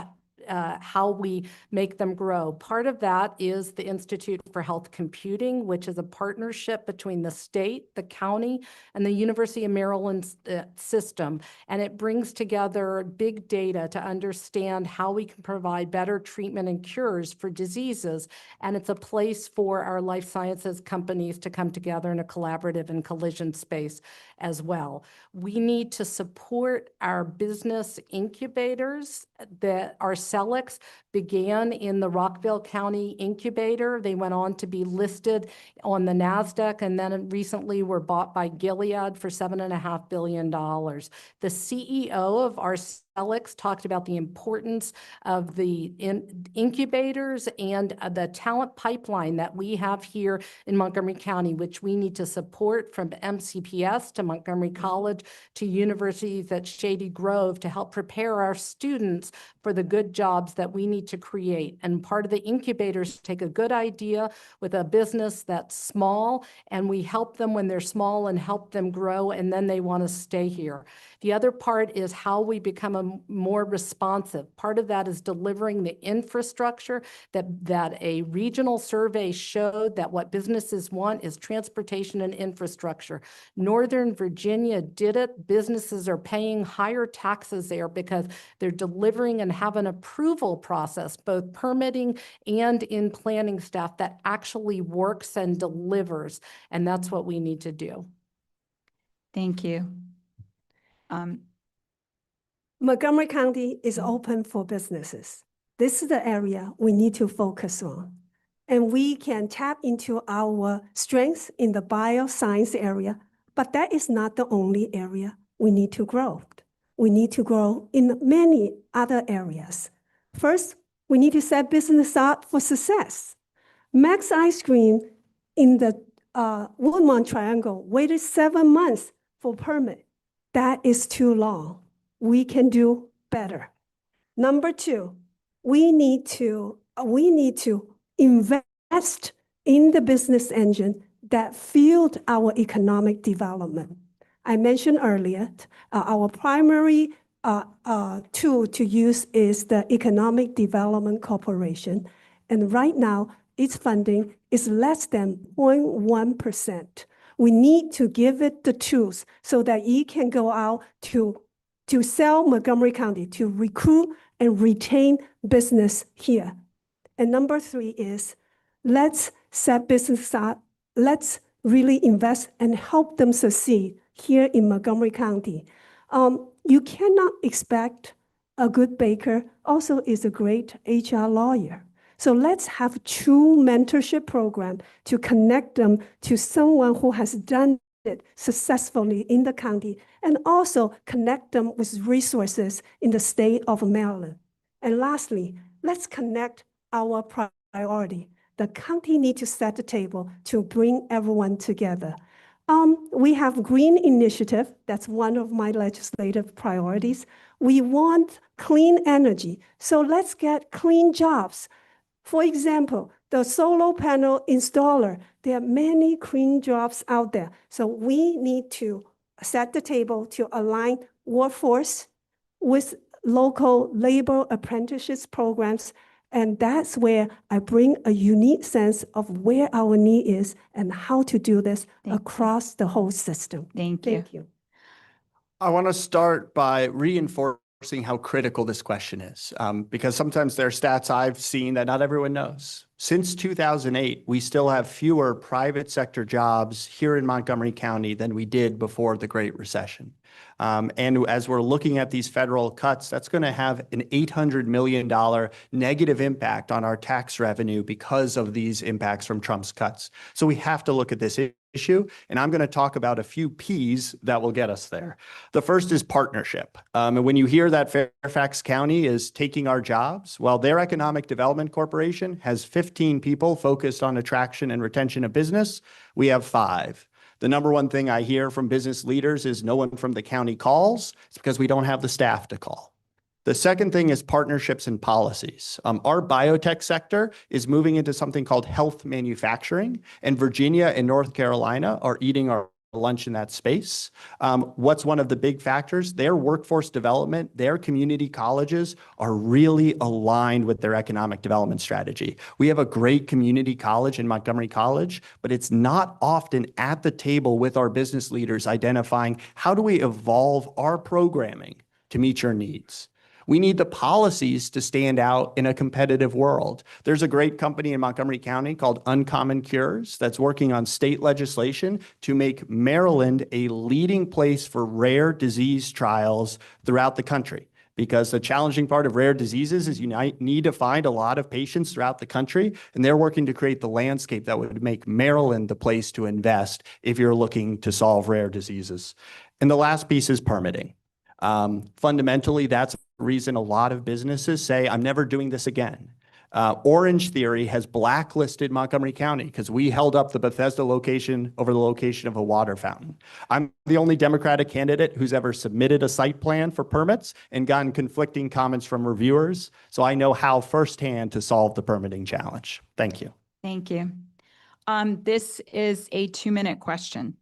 how we make them grow. Part of that is the Institute for Health Computing, which is a partnership between the state, the county, and the University of Maryland system. And it brings together big data to understand how we can provide better treatment and cures for diseases. And it's a place for our life sciences companies to come together in a collaborative and collision space as well. We need to support our business incubators that our CELEX began in the Rockville County Incubator. They went on to be listed on the NASDAQ and then recently were bought by Gilead for $7.5 billion. The CEO of our Alex talked about the importance of the incubators and the talent pipeline that we have here in Montgomery County, which we need to support from MCPS to Montgomery College to universities at Shady Grove to help prepare our students for the good jobs that we need to create. And part of the incubators take a good idea with a business that's small, and we help them when they're small and help them grow, and then they want to stay here. The other part is how we become more responsive. Part of that is delivering the infrastructure that a regional survey showed that what businesses want is transportation and infrastructure. Northern Virginia did it. Businesses are paying higher taxes there because they're delivering and have an approval process, both permitting and in planning staff that actually works and delivers. And that's what we need to do. Thank you. Montgomery County is open for businesses. This is the area we need to focus on. And we can tap into our strengths in the bioscience area, but that is not the only area we need to grow. We need to grow in many other areas. First, we need to set business up for success. Max Ice Cream in the Woodmont Triangle waited 7 months for permit. That is too long. We can do better. Number two, we need to invest in the business engine that fueled our economic development. I mentioned earlier, our primary tool to use is the Economic Development Corporation. And right now, its funding is less than 0.1%. We need to give it the tools so that it can go out to sell Montgomery County, to recruit and retain business here. And number three is let's set business up. Let's really invest and help them succeed here in Montgomery County. You cannot expect a good baker also is a great HR lawyer. So let's have a true mentorship program to connect them to someone who has done it successfully in the county, and also connect them with resources in the state of Maryland. And lastly, let's connect our priority. The county needs to set the table to bring everyone together. We have green initiative. That's one of my legislative priorities. We want clean energy. So let's get clean jobs. For example, the solar panel installer, there are many clean jobs out there. So we need to set the table to align workforce with local labor apprenticeships programs. And that's where I bring a unique sense of where our need is and how to do this across the whole system. Thank you. Thank you. I want to start by reinforcing how critical this question is, because sometimes there are stats I've seen that not everyone knows. Since 2008, we still have fewer private sector jobs here in Montgomery County than we did before the Great Recession. And as we're looking at these federal cuts, that's going to have an $800 million negative impact on our tax revenue because of these impacts from Trump's cuts. So we have to look at this issue, and I'm going to talk about a few P's that will get us there. The first is partnership. And when you hear that Fairfax County is taking our jobs, well, their Economic Development Corporation has 15 people focused on attraction and retention of business. We have 5. The number one thing I hear from business leaders is no one from the county calls. It's because we don't have the staff to call. The second thing is partnerships and policies. Our biotech sector is moving into something called health manufacturing, and Virginia and North Carolina are eating our lunch in that space. What's one of the big factors? Their workforce development, their community colleges are really aligned with their economic development strategy. We have a great community college in Montgomery College, but it's not often at the table with our business leaders identifying how do we evolve our programming to meet your needs. We need the policies to stand out in a competitive world. There's a great company in Montgomery County called Uncommon Cures that's working on state legislation to make Maryland a leading place for rare disease trials throughout the country. Because the challenging part of rare diseases is you need to find a lot of patients throughout the country, and they're working to create the landscape that would make Maryland the place to invest if you're looking to solve rare diseases. And the last piece is permitting. Fundamentally, that's the reason a lot of businesses say, I'm never doing this again. Orange Theory has blacklisted Montgomery County because we held up the Bethesda location over the location of a water fountain. I'm the only Democratic candidate who's ever submitted a site plan for permits and gotten conflicting comments from reviewers. So I know how firsthand to solve the permitting challenge. Thank you. Thank you. This is a 2-minute question.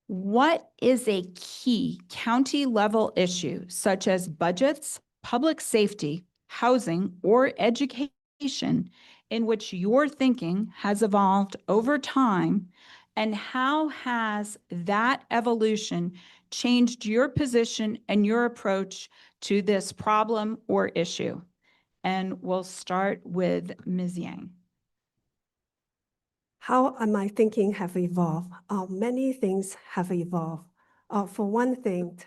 What is a key county level issue such as budgets, public safety, housing, or education in which your thinking has evolved over time, and how has that evolution changed your position and your approach to this problem or issue? And we'll start with Ms. Yang. How my thinking have evolved? Many things have evolved. For one thing,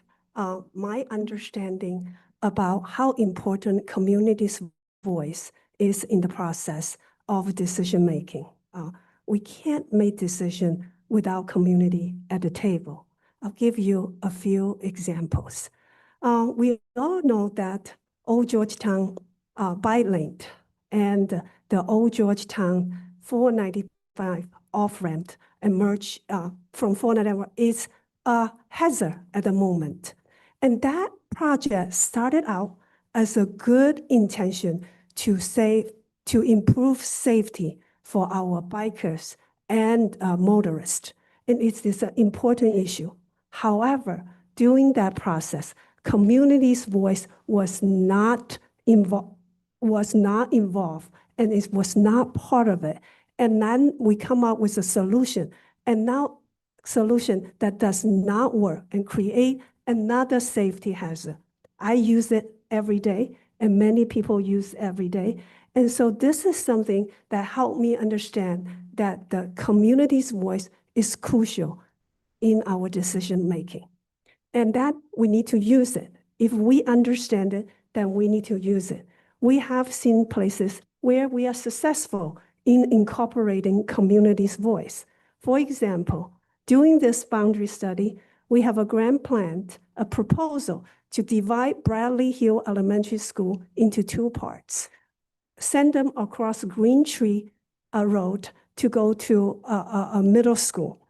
my understanding about how important community's voice is in the process of decision-making. We can't make decision without community at the table. I'll give you a few examples. We all know that Old Georgetown bike lane and the Old Georgetown 495 off-ramp emerge from 495 is a hazard at the moment. And that project started out as a good intention to improve safety for our bikers and motorists. And it is an important issue. However, during that process, community's voice was not involved, and it was not part of it. And then we come up with a solution, and now solution that does not work and create another safety hazard. I use it every day, and many people use every day. And so this is something that helped me understand that the community's voice is crucial in our decision making, and that we need to use it. If we understand it, then we need to use it. We have seen places where we are successful in incorporating community's voice. For example, during this boundary study, we have a grand plan, a proposal to divide Bradley Hill Elementary School into 2 parts, send them across Green Tree Road to go to a middle school.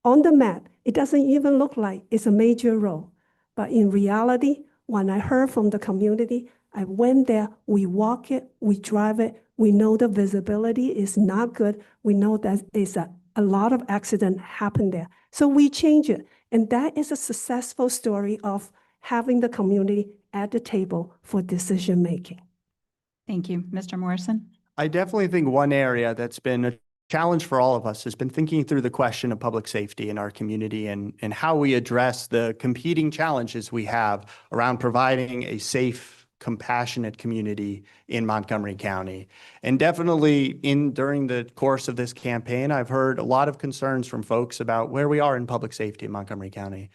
On the map, it doesn't even look like it's a major road, but in reality, when I heard from the community, I went there, we walk it, we drive it, we know the visibility is not good. We know that there's a lot of accident happen there. So we change it. And that is a successful story of having the community at the table for decision making. Thank you. Mr. Morrison? I definitely think one area that's been a challenge for all of us has been thinking through the question of public safety in our community and how we address the competing challenges we have around providing a safe, compassionate community in Montgomery County. And definitely during the course of this campaign, I've heard a lot of concerns from folks about where we are in public safety in Montgomery County.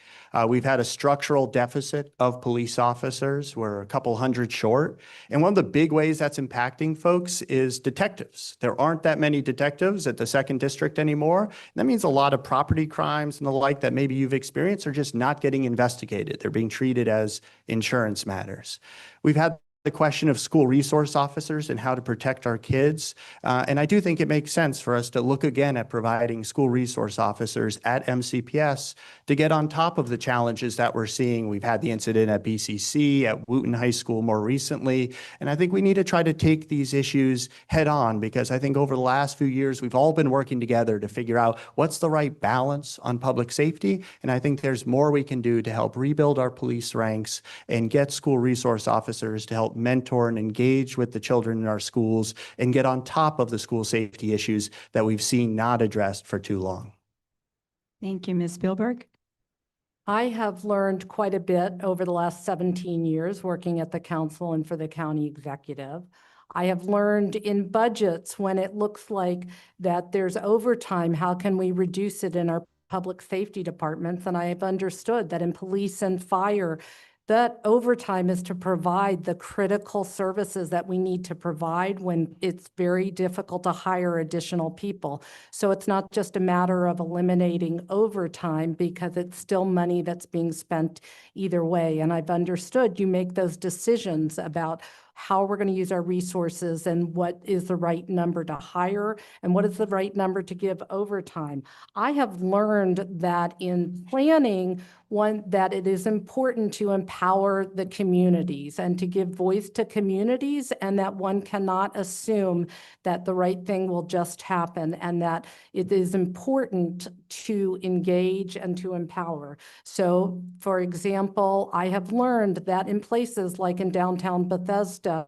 We've had a structural deficit of police officers. We're a couple hundred short. And one of the big ways that's impacting folks is detectives. There aren't that many detectives at the 2nd District anymore. And that means a lot of property crimes and the like that maybe you've experienced are just not getting investigated. They're being treated as insurance matters. We've had the question of school resource officers and how to protect our kids. And I do think it makes sense for us to look again at providing school resource officers at MCPS to get on top of the challenges that we're seeing. We've had the incident at BCC, at Wooten High School more recently. And I think we need to try to take these issues head on, because I think over the last few years, we've all been working together to figure out what's the right balance on public safety. And I think there's more we can do to help rebuild our police ranks and get school resource officers to help mentor and engage with the children in our schools and get on top of the school safety issues that we've seen not addressed for too long. Thank you, Ms. Spielberg. I have learned quite a bit over the last 17 years working at the council and for the county executive. I have learned in budgets when it looks like that there's overtime, how can we reduce it in our public safety departments? And I have understood that in police and fire, That overtime is to provide the critical services that we need to provide when it's very difficult to hire additional people. So it's not just a matter of eliminating overtime because it's still money that's being spent either way. And I've understood you make those decisions about how we're going to use our resources and what is the right number to hire and what is the right number to give overtime. I have learned that in planning, that it is important to empower the communities and to give voice to communities, and that one cannot assume that the right thing will just happen, and that it is important to engage and to empower. So, for example, I have learned that in places like in downtown Bethesda,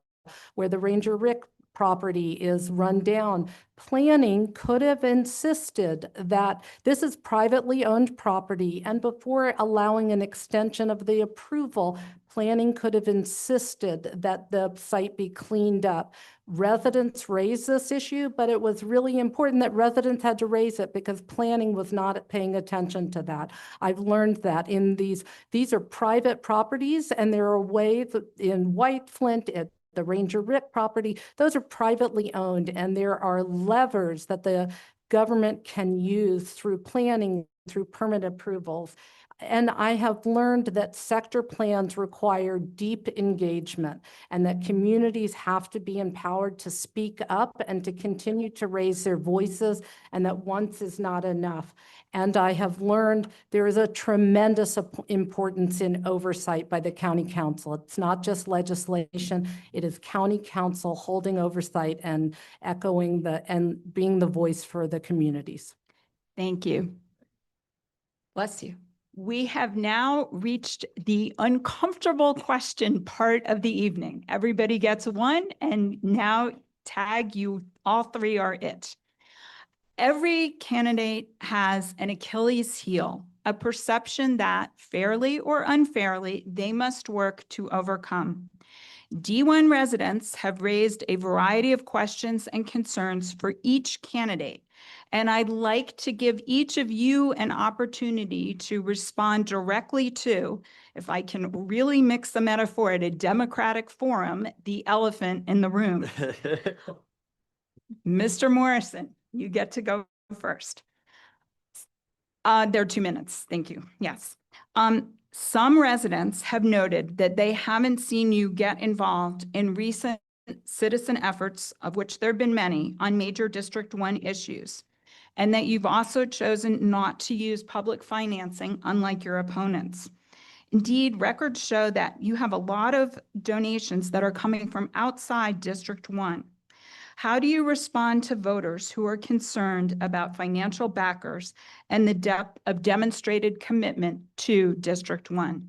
where the Ranger Rick property is run down, planning could have insisted that this is privately owned property, and before allowing an extension of the approval, planning could have insisted that the site be cleaned up. Residents raised this issue, but it was really important that residents had to raise it because planning was not paying attention to that. I've learned that in these are private properties, and there are ways in White Flint, the Ranger Rick property, those are privately owned, and there are levers that the government can use through planning, through permit approvals. And I have learned that sector plans require deep engagement and that communities have to be empowered to speak up and to continue to raise their voices, and that once is not enough. And I have learned there is a tremendous importance in oversight by the county council. It's not just legislation, it is county council holding oversight and echoing and being the voice for the communities. Thank you. Bless you. We have now reached the uncomfortable question part of the evening. Everybody gets one, and now tag, you all three are it. Every candidate has an Achilles heel, a perception that fairly or unfairly, they must work to overcome. D1 residents have raised a variety of questions and concerns for each candidate, and I'd like to give each of you an opportunity to respond directly to, if I can really mix the metaphor at a democratic forum, the elephant in the room. Mr. Morrison, you get to go first. There are 2 minutes. Thank you. Yes. Some residents have noted that they haven't seen you get involved in recent citizen efforts, of which there have been many, on major District 1 issues, and that you've also chosen not to use public financing, unlike your opponents. Indeed, records show that you have a lot of donations that are coming from outside District 1. How do you respond to voters who are concerned about financial backers and the depth of demonstrated commitment to District 1?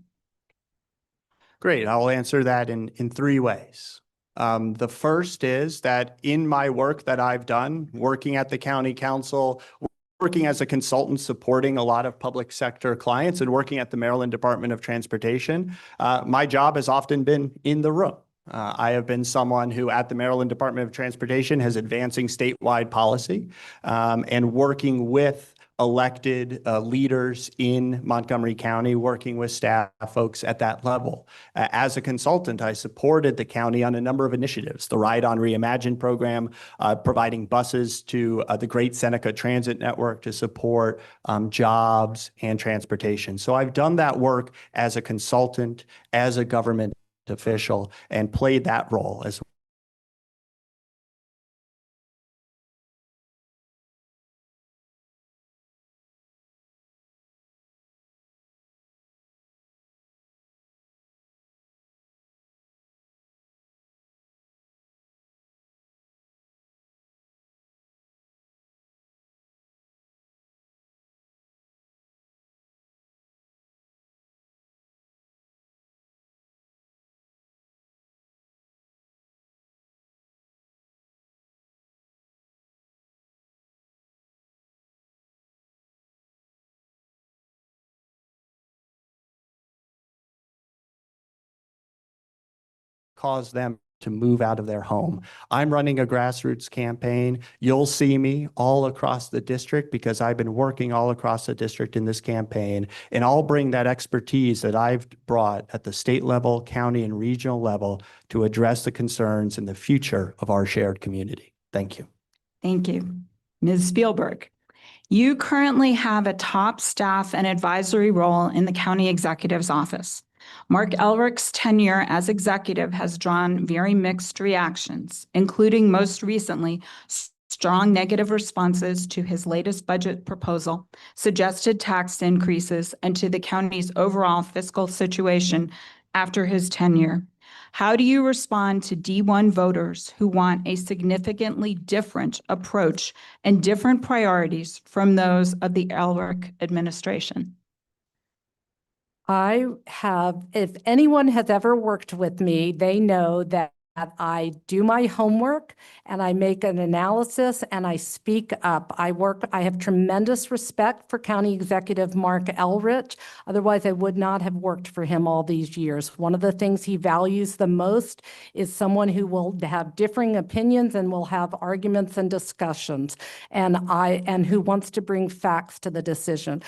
Great. I'll answer that in 3 ways. The first is that in my work that I've done, working at the county council, working as a consultant supporting a lot of public sector clients, and working at the Maryland Department of Transportation, my job has often been in the room. I have been someone who at the Maryland Department of Transportation is advancing statewide policy and working with elected leaders in Montgomery County, working with staff folks at that level. As a consultant, I supported the county on a number of initiatives, the Ride on Reimagine program, providing buses to the Great Seneca Transit Network to support jobs and transportation. So I've done that work as a consultant, as a government official, and played that role as cause them to move out of their home. I'm running a grassroots campaign. You'll see me all across the district because I've been working all across the district in this campaign, and I'll bring that expertise that I've brought at the state level, county, and regional level to address the concerns and the future of our shared community. Thank you. Thank you. Ms. Spielberg, you currently have a top staff and advisory role in the county executive's office. Mark Elrick's tenure as executive has drawn very mixed reactions, including most recently strong negative responses to his latest budget proposal, suggested tax increases, and to the county's overall fiscal situation after his tenure. How do you respond to D1 voters who want a significantly different approach and different priorities from those of the Elrick administration? If anyone has ever worked with me, they know that I do my homework and I make an analysis and I speak up. I have tremendous respect for County Executive Mark Elrich. Otherwise, I would not have worked for him all these years. One of the things he values the most is someone who will have differing opinions and will have arguments and discussions, and who wants to bring facts to the decision.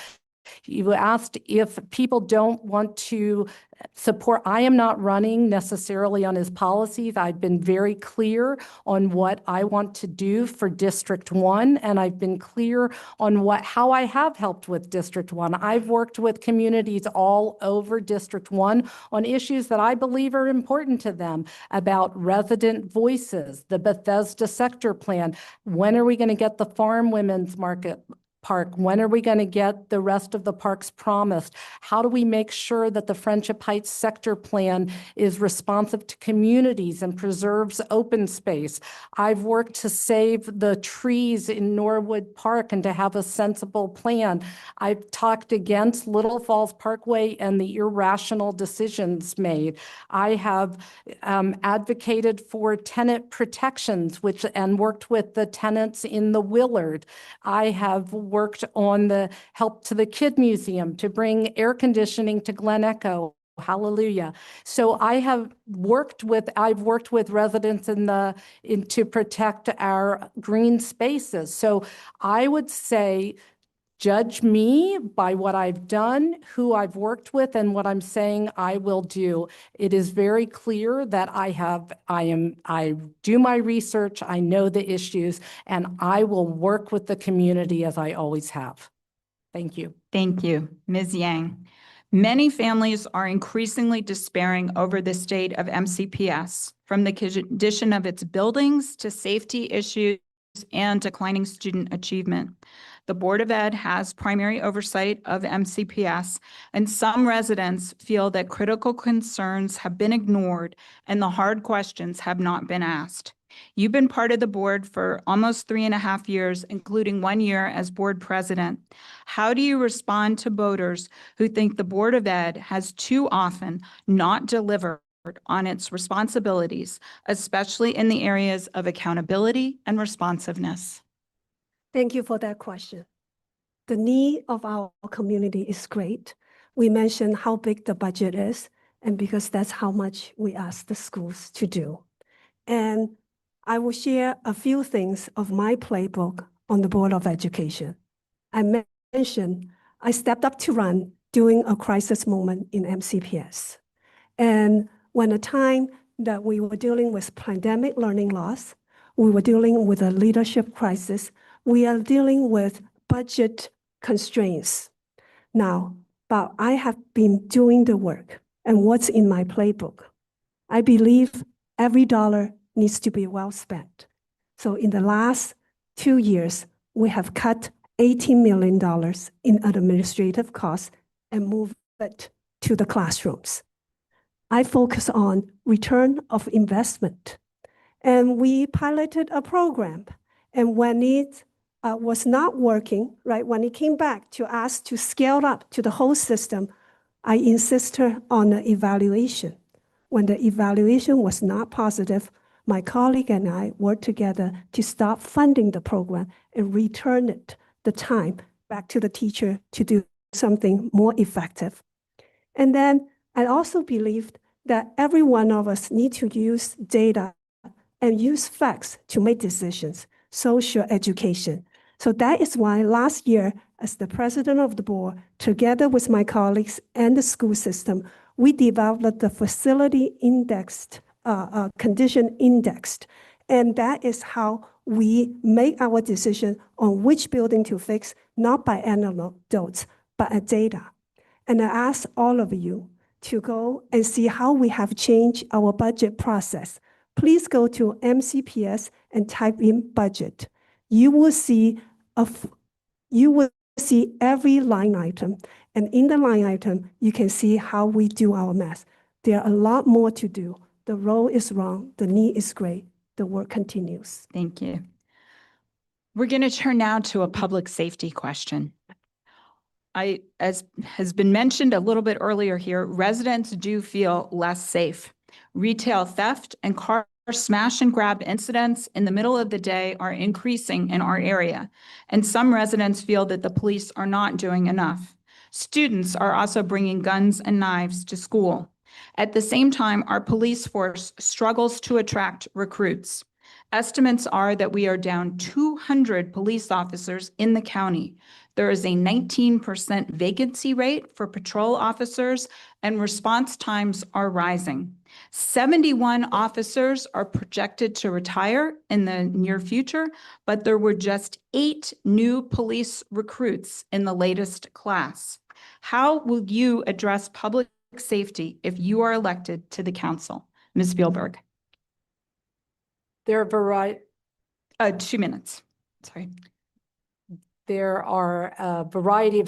You asked if people don't want to support. I am not running necessarily on his policies. I've been very clear on what I want to do for District 1, and I've been clear on how I have helped with District 1. I've worked with communities all over District 1 on issues that I believe are important to them, about resident voices, the Bethesda sector plan. When are we going to get the Farm Women's Market Park? When are we going to get the rest of the parks promised? How do we make sure that the Friendship Heights sector plan is responsive to communities and preserves open space? I've worked to save the trees in Norwood Park and to have a sensible plan. I've talked against Little Falls Parkway and the irrational decisions made. I have advocated for tenant protections, and worked with the tenants in the Willard. I have worked on the help to the Kid Museum to bring air conditioning to Glen Echo. Hallelujah. So I've worked with residents to protect our green spaces. So I would say, judge me by what I've done, who I've worked with, and what I'm saying I will do. It is very clear that I do my research, I know the issues, and I will work with the community as I always have. Thank you. Thank you. Ms. Yang. Many families are increasingly despairing over the state of MCPS, from the condition of its buildings to safety issues and declining student achievement. The Board of Ed has primary oversight of MCPS, and some residents feel that critical concerns have been ignored and the hard questions have not been asked. You've been part of the board for almost 3.5 years, including 1 year as board president. How do you respond to voters who think the Board of Ed has too often not delivered on its responsibilities, especially in the areas of accountability and responsiveness? Thank you for that question. The need of our community is great. We mentioned how big the budget is, and because that's how much we ask the schools to do. And I will share a few things of my playbook on the Board of Education. I mentioned I stepped up to run during a crisis moment in MCPS. And when a time that we were dealing with pandemic learning loss, we were dealing with a leadership crisis, we are dealing with budget constraints. Now, but I have been doing the work, and what's in my playbook? I believe every dollar needs to be well spent. So in the last 2 years, we have cut $18 million in administrative costs and moved it to the classrooms. I focus on return of investment. And we piloted a program. And when it was not working, right, when it came back to ask to scale up to the whole system, I insisted on an evaluation. When the evaluation was not positive, my colleague and I worked together to stop funding the program and return it, the time, back to the teacher to do something more effective. And then I also believed that every one of us need to use data and use facts to make decisions, social education. So that is why last year, as the president of the board, together with my colleagues and the school system, we developed the facility indexed, condition indexed. And that is how we make our decision on which building to fix, not by anecdotes, but at data. And I ask all of you to go and see how we have changed our budget process. Please go to MCPS and type in budget. You will see every line item, and in the line item, you can see how we do our math. There are a lot more to do. The road is wrong, the need is great, the work continues. Thank you. We're going to turn now to a public safety question. As has been mentioned a little bit earlier here, residents do feel less safe. Retail theft and car smash and grab incidents in the middle of the day are increasing in our area, and some residents feel that the police are not doing enough. Students are also bringing guns and knives to school. At the same time, our police force struggles to attract recruits. Estimates are that we are down 200 police officers in the county. There is a 19% vacancy rate for patrol officers, and response times are rising. 71 officers are projected to retire in the near future, but there were just 8 new police recruits in the latest class. How will you address public safety if you are elected to the council? Ms. Spielberg. There are 2 minutes. Sorry. There are a variety of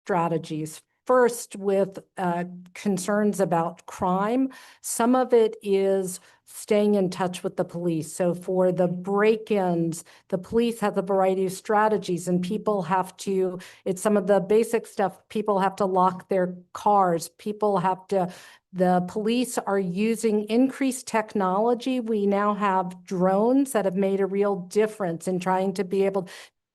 strategies. First, with concerns about crime, some of it is staying in touch with the police. So for the break-ins, the police have a variety of strategies, and people have to, it's some of the basic stuff, people have to lock their cars, the police are using increased technology. We now have drones that have made a real difference in trying to be able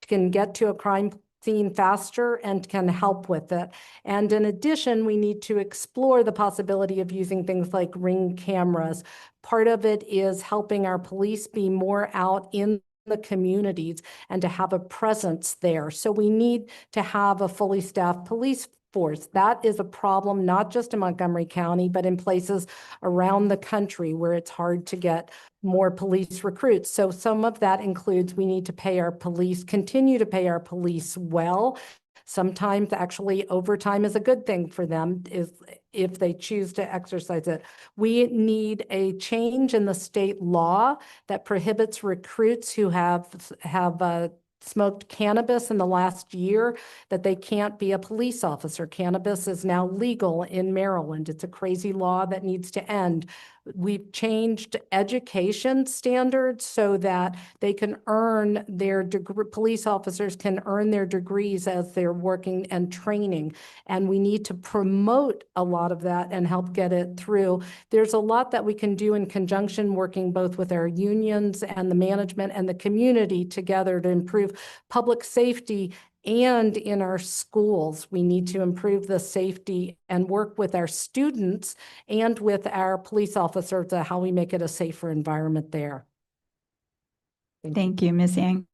to get to a crime scene faster and can help with it. And in addition, we need to explore the possibility of using things like Ring cameras. Part of it is helping our police be more out in the communities and to have a presence there. So we need to have a fully staffed police force. That is a problem, not just in Montgomery County, but in places around the country where it's hard to get more police recruits. So some of that includes we need to pay our police, continue to pay our police well. Sometimes actually overtime is a good thing for them if they choose to exercise it. We need a change in the state law that prohibits recruits who have smoked cannabis in the last year, that they can't be a police officer. Cannabis is now legal in Maryland. It's a crazy law that needs to end. We've changed education standards so that they can earn their degree, police officers can earn their degrees as they're working and training. And we need to promote a lot of that and help get it through. There's a lot that we can do in conjunction, working both with our unions and the management and the community together to improve public safety. And in our schools, we need to improve the safety and work with our students and with our police officers to how we make it a safer environment there. Thank you, Ms. Yang.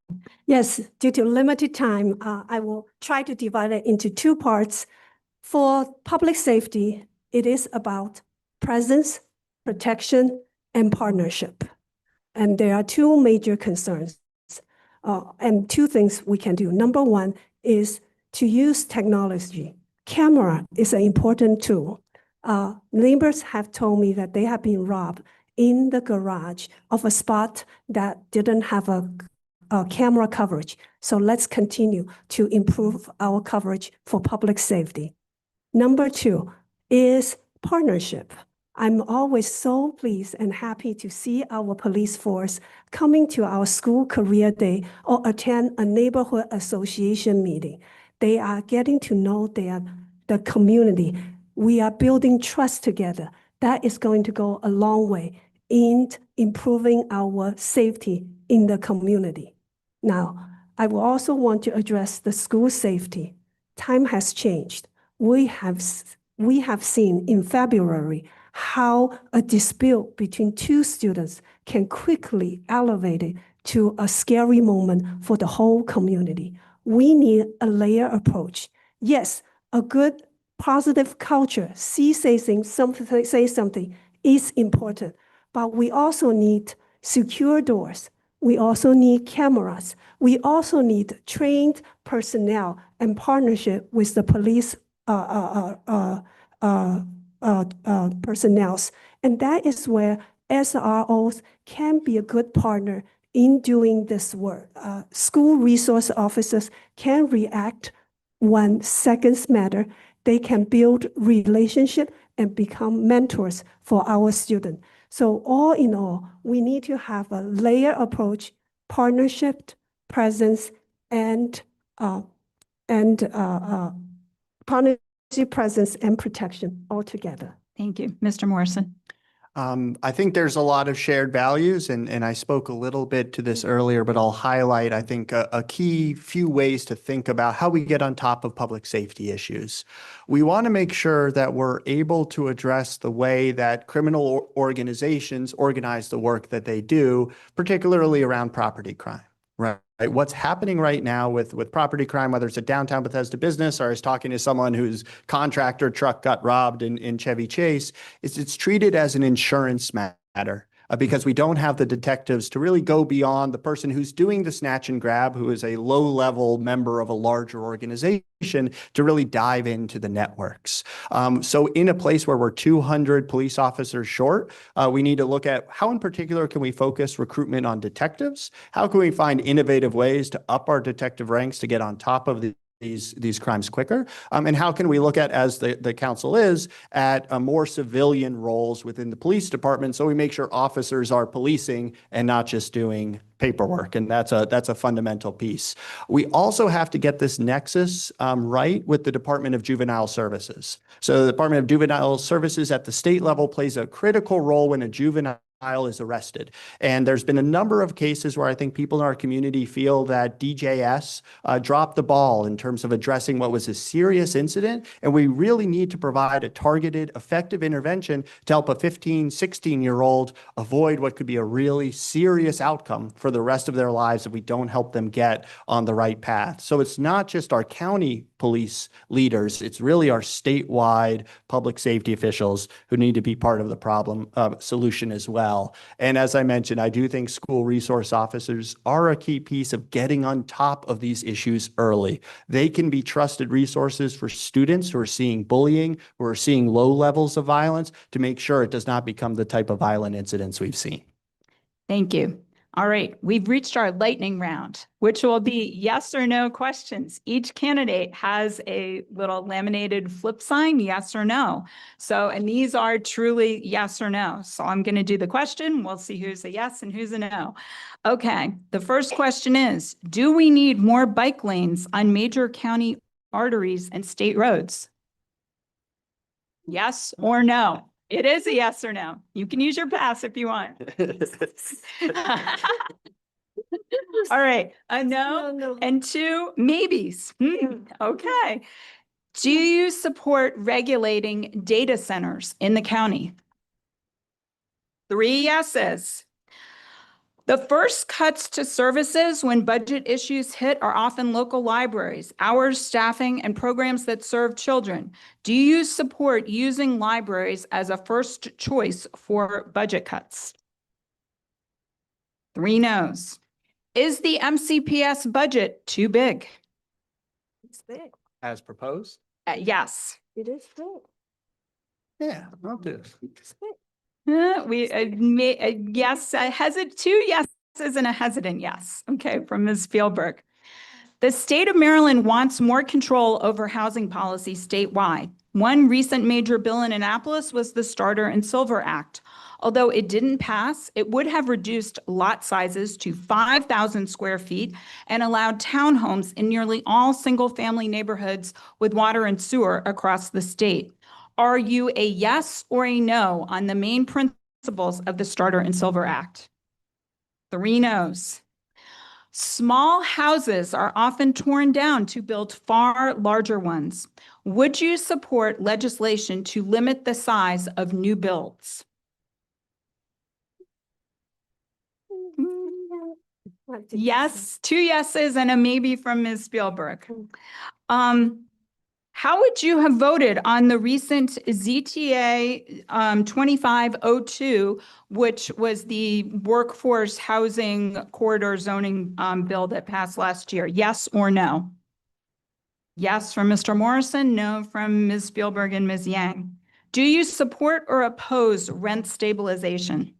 Yes, due to limited time, I will try to divide it into 2 parts. For public safety, it is about presence, protection, and partnership. And there are 2 major concerns. And 2 things we can do. Number 1 is to use technology. Camera is an important tool. Neighbors have told me that they have been robbed in the garage of a spot that didn't have a camera coverage. So let's continue to improve our coverage for public safety. Number 2 is partnership. I'm always so pleased and happy to see our police force coming to our school career day or attend a neighborhood association meeting. They are getting to know the community. We are building trust together. That is going to go a long way in improving our safety in the community. Now, I will also want to address the school safety. Time has changed. We have seen in February how a dispute between two students can quickly elevate it to a scary moment for the whole community. We need a layer approach. Yes, a good positive culture, say something is important, but we also need secure doors. We also need cameras. We also need trained personnel and partnership with the police personnel. And that is where SROs can be a good partner in doing this work. School resource officers can react when seconds matter. They can build relationship and become mentors for our students. So all in all, we need to have a layer approach, partnership, presence, and partnership, presence, and protection all together. Thank you. Mr. Morrison. I think there's a lot of shared values, and I spoke a little bit to this earlier, but I'll highlight, I think, a key few ways to think about how we get on top of public safety issues. We want to make sure that we're able to address the way that criminal organizations organize the work that they do, particularly around property crime. Right. What's happening right now with property crime, whether it's a downtown Bethesda business or I was talking to someone whose contractor truck got robbed in Chevy Chase, is it's treated as an insurance matter. Because we don't have the detectives to really go beyond the person who's doing the snatch and grab, who is a low-level member of a larger organization, to really dive into the networks. So in a place where we're 200 police officers short, we need to look at how in particular can we focus recruitment on detectives? How can we find innovative ways to up our detective ranks to get on top of these crimes quicker? And how can we look at, as the council is, at more civilian roles within the police department so we make sure officers are policing and not just doing paperwork? And that's a fundamental piece. We also have to get this nexus right with the Department of Juvenile Services. So the Department of Juvenile Services at the state level plays a critical role when a juvenile is arrested. And there's been a number of cases where I think people in our community feel that DJS dropped the ball in terms of addressing what was a serious incident. And we really need to provide a targeted, effective intervention to help a 15, 16-year-old avoid what could be a really serious outcome for the rest of their lives if we don't help them get on the right path. So it's not just our county police leaders, it's really our statewide public safety officials who need to be part of the problem solution as well. And as I mentioned, I do think school resource officers are a key piece of getting on top of these issues early. They can be trusted resources for students who are seeing bullying, who are seeing low levels of violence, to make sure it does not become the type of violent incidents we've seen. Thank you. All right, we've reached our lightning round, which will be yes or no questions. Each candidate has a little laminated flip sign, yes or no. So, and these are truly yes or no. So I'm going to do the question. We'll see who's a yes and who's a no. Okay, the first question is, do we need more bike lanes on major county arteries and state roads? Yes or no? It is a yes or no. You can use your pass if you want. All right, a no and two maybes. Okay. Do you support regulating data centers in the county? 3 yeses. The first cuts to services when budget issues hit are often local libraries, hours, staffing, and programs that serve children. Do you support using libraries as a first choice for budget cuts? 3 no's. Is the MCPS budget too big? It's big. As proposed? Yes. It is big. Yeah, I'll do it. It's big. Yes, two yeses and a hesitant yes. Okay, from Ms. Spielberg. The state of Maryland wants more control over housing policy statewide. One recent major bill in Annapolis was the Starter and Silver Act. Although it didn't pass, it would have reduced lot sizes to 5,000 square feet and allowed townhomes in nearly all single-family neighborhoods with water and sewer across the state. Are you a yes or a no on the main principles of the Starter and Silver Act? 3 no's. Small houses are often torn down to build far larger ones. Would you support legislation to limit the size of new builds? Yes, 2 yeses and a maybe from Ms. Spielberg. How would you have voted on the recent ZTA 2502, which was the workforce housing corridor zoning bill that passed last year? Yes or no? Yes from Mr. Morrison, no from Ms. Spielberg and Ms. Yang. Do you support or oppose rent stabilization?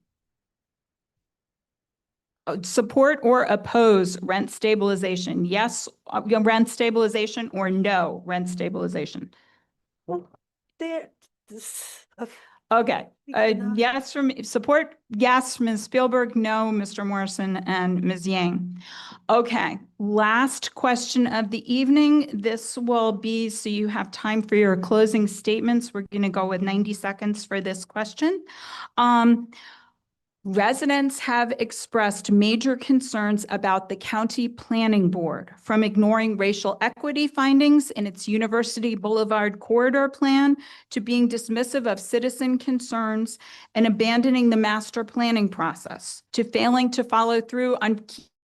Support or oppose rent stabilization? Yes, rent stabilization, or no rent stabilization? There, Okay, We cannot- yes from support, yes, Ms. Spielberg, no, Mr. Morrison and Ms. Yang. Okay, last question of the evening. This will be, so you have time for your closing statements. We're going to go with 90 seconds for this question. Residents have expressed major concerns about the county planning board, from ignoring racial equity findings in its University Boulevard corridor plan to being dismissive of citizen concerns and abandoning the master planning process, to failing to follow through on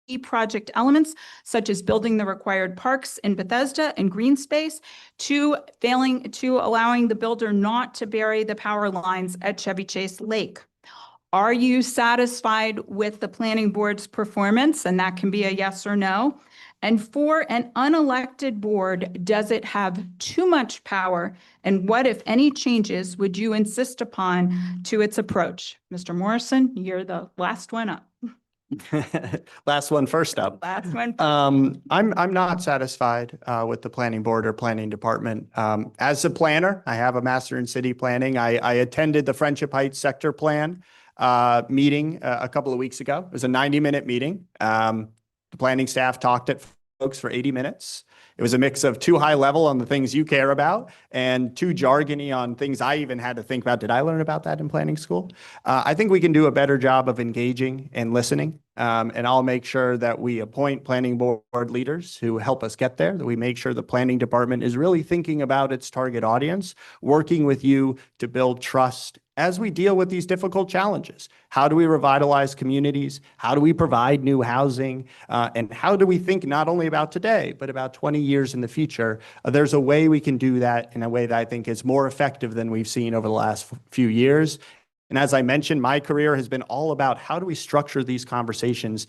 key project elements such as building the required parks in Bethesda and green space, to failing to allowing the builder not to bury the power lines at Chevy Chase Lake. Are you satisfied with the planning board's performance? And that can be a yes or no. And for an unelected board, does it have too much power? And what, if any, changes would you insist upon to its approach? Mr. Morrison, you're the last one up. Last one first up. Last one. I'm not satisfied with the planning board or planning department. As a planner, I have a master in city planning. I attended the Friendship Heights sector plan meeting a couple of weeks ago. It was a 90-minute meeting. The planning staff talked at folks for 80 minutes. It was a mix of too high level on the things you care about and too jargony on things I even had to think about. Did I learn about that in planning school? I think we can do a better job of engaging and listening. And I'll make sure that we appoint planning board leaders who help us get there, that we make sure the planning department is really thinking about its target audience, working with you to build trust as we deal with these difficult challenges. How do we revitalize communities? How do we provide new housing? And how do we think not only about today, but about 20 years in the future? There's a way we can do that in a way that I think is more effective than we've seen over the last few years. And as I mentioned, my career has been all about how do we structure these conversations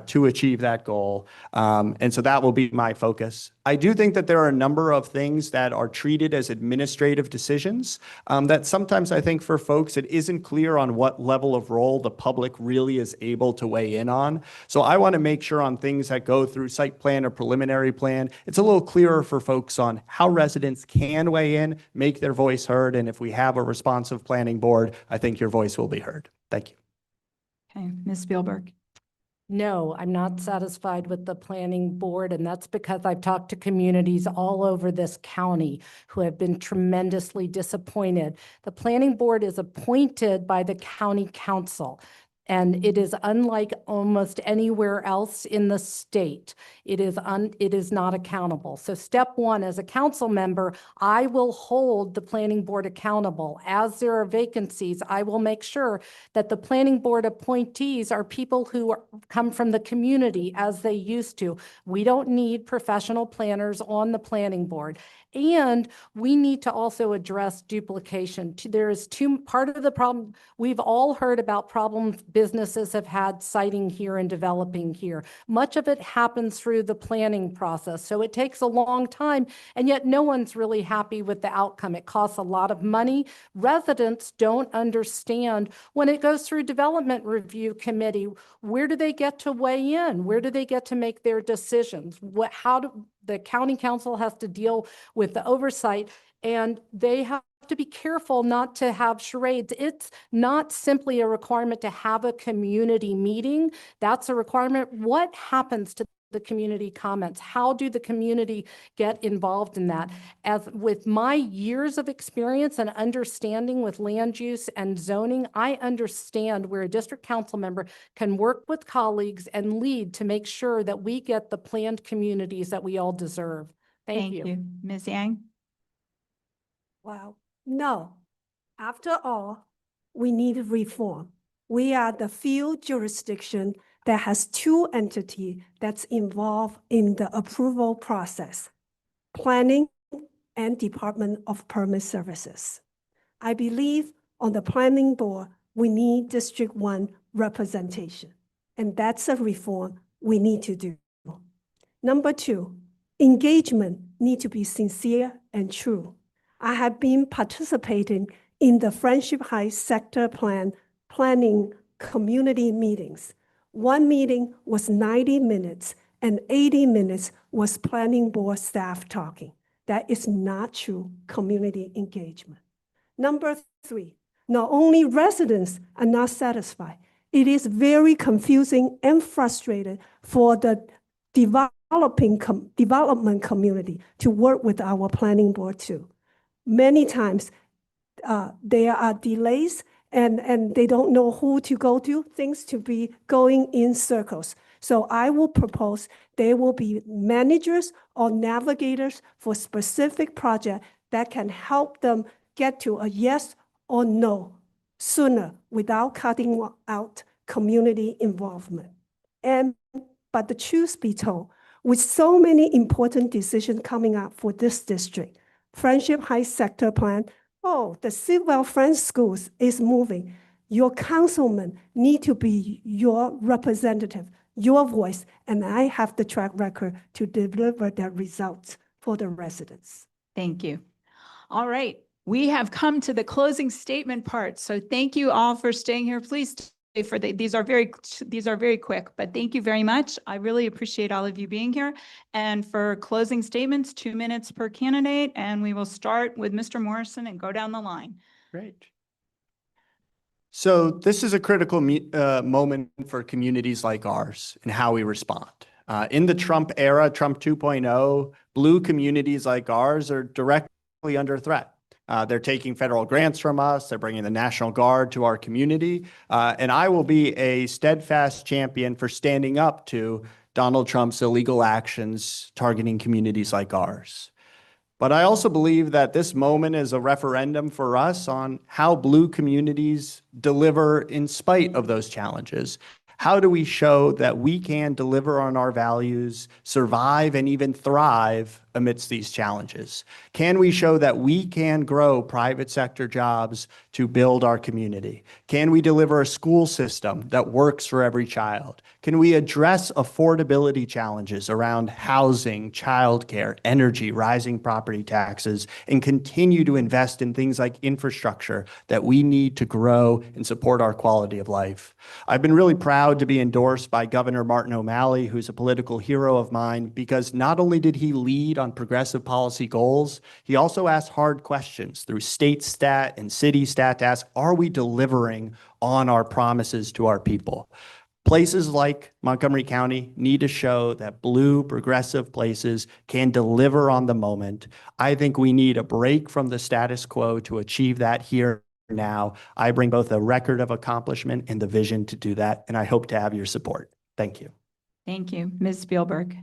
to achieve that goal. And so that will be my focus. I do think that there are a number of things that are treated as administrative decisions that sometimes I think for folks, it isn't clear on what level of role the public really is able to weigh in on. So I want to make sure on things that go through site plan or preliminary plan, it's a little clearer for folks on how residents can weigh in, make their voice heard. And if we have a responsive planning board, I think your voice will be heard. Thank you. Okay, Ms. Spielberg. No, I'm not satisfied with the planning board, and that's because I've talked to communities all over this county who have been tremendously disappointed. The planning board is appointed by the county council, and it is unlike almost anywhere else in the state. It is not accountable. So step one, as a council member, I will hold the planning board accountable. As there are vacancies, I will make sure that the planning board appointees are people who come from the community as they used to. We don't need professional planners on the planning board. And we need to also address duplication. There is part of the problem. We've all heard about problems businesses have had siting here and developing here. Much of it happens through the planning process. So it takes a long time, and yet no one's really happy with the outcome. It costs a lot of money. Residents don't understand when it goes through development review committee, where do they get to weigh in? Where do they get to make their decisions? The county council has to deal with the oversight, and they have to be careful not to have charades. It's not simply a requirement to have a community meeting. That's a requirement. What happens to the community comments? How do the community get involved in that? As with my years of experience and understanding with land use and zoning, I understand where a district council member can work with colleagues and lead to make sure that we get the planned communities that we all deserve. Thank you. Ms. Yang. Well, no. After all, we need reform. We are the few jurisdiction that has two entities that's involved in the approval process, planning and Department of Permit Services. I believe on the planning board, we need District 1 representation, and that's a reform we need to do. Number 2, engagement need to be sincere and true. I have been participating in the Friendship Heights Sector Plan planning community meetings. One meeting was 90 minutes and 80 minutes was planning board staff talking. That is not true community engagement. Number 3, not only residents are not satisfied, it is very confusing and frustrated for the development community to work with our planning board too. Many times there are delays and they don't know who to go to, things to be going in circles. So I will propose there will be managers or navigators for specific projects that can help them get to a yes or no sooner without cutting out community involvement. But the truth be told, with so many important decisions coming up for this district, Friendship Heights Sector Plan, the Sidwell Friends Schools is moving. Your councilmen need to be your representative, your voice, and I have the track record to deliver the results for the residents. Thank you. All right, we have come to the closing statement part. So thank you all for staying here. Please stay for these are very quick, but thank you very much. I really appreciate all of you being here. And for closing statements, 2 minutes per candidate, and we will start with Mr. Morrison and go down the line. Great. So this is a critical moment for communities like ours and how we respond. In the Trump era, Trump 2.0, blue communities like ours are directly under threat. They're taking federal grants from us. They're bringing the National Guard to our community. And I will be a steadfast champion for standing up to Donald Trump's illegal actions targeting communities like ours. But I also believe that this moment is a referendum for us on how blue communities deliver in spite of those challenges. How do we show that we can deliver on our values, survive, and even thrive amidst these challenges? Can we show that we can grow private sector jobs to build our community? Can we deliver a school system that works for every child? Can we address affordability challenges around housing, childcare, energy, rising property taxes, and continue to invest in things like infrastructure that we need to grow and support our quality of life? I've been really proud to be endorsed by Governor Martin O'Malley, who's a political hero of mine, because not only did he lead on progressive policy goals, he also asked hard questions through state stat and city stat to ask, are we delivering on our promises to our people? Places like Montgomery County need to show that blue progressive places can deliver on the moment. I think we need a break from the status quo to achieve that here now. I bring both a record of accomplishment and the vision to do that, and I hope to have your support. Thank you. Thank you. Ms. Spielberg.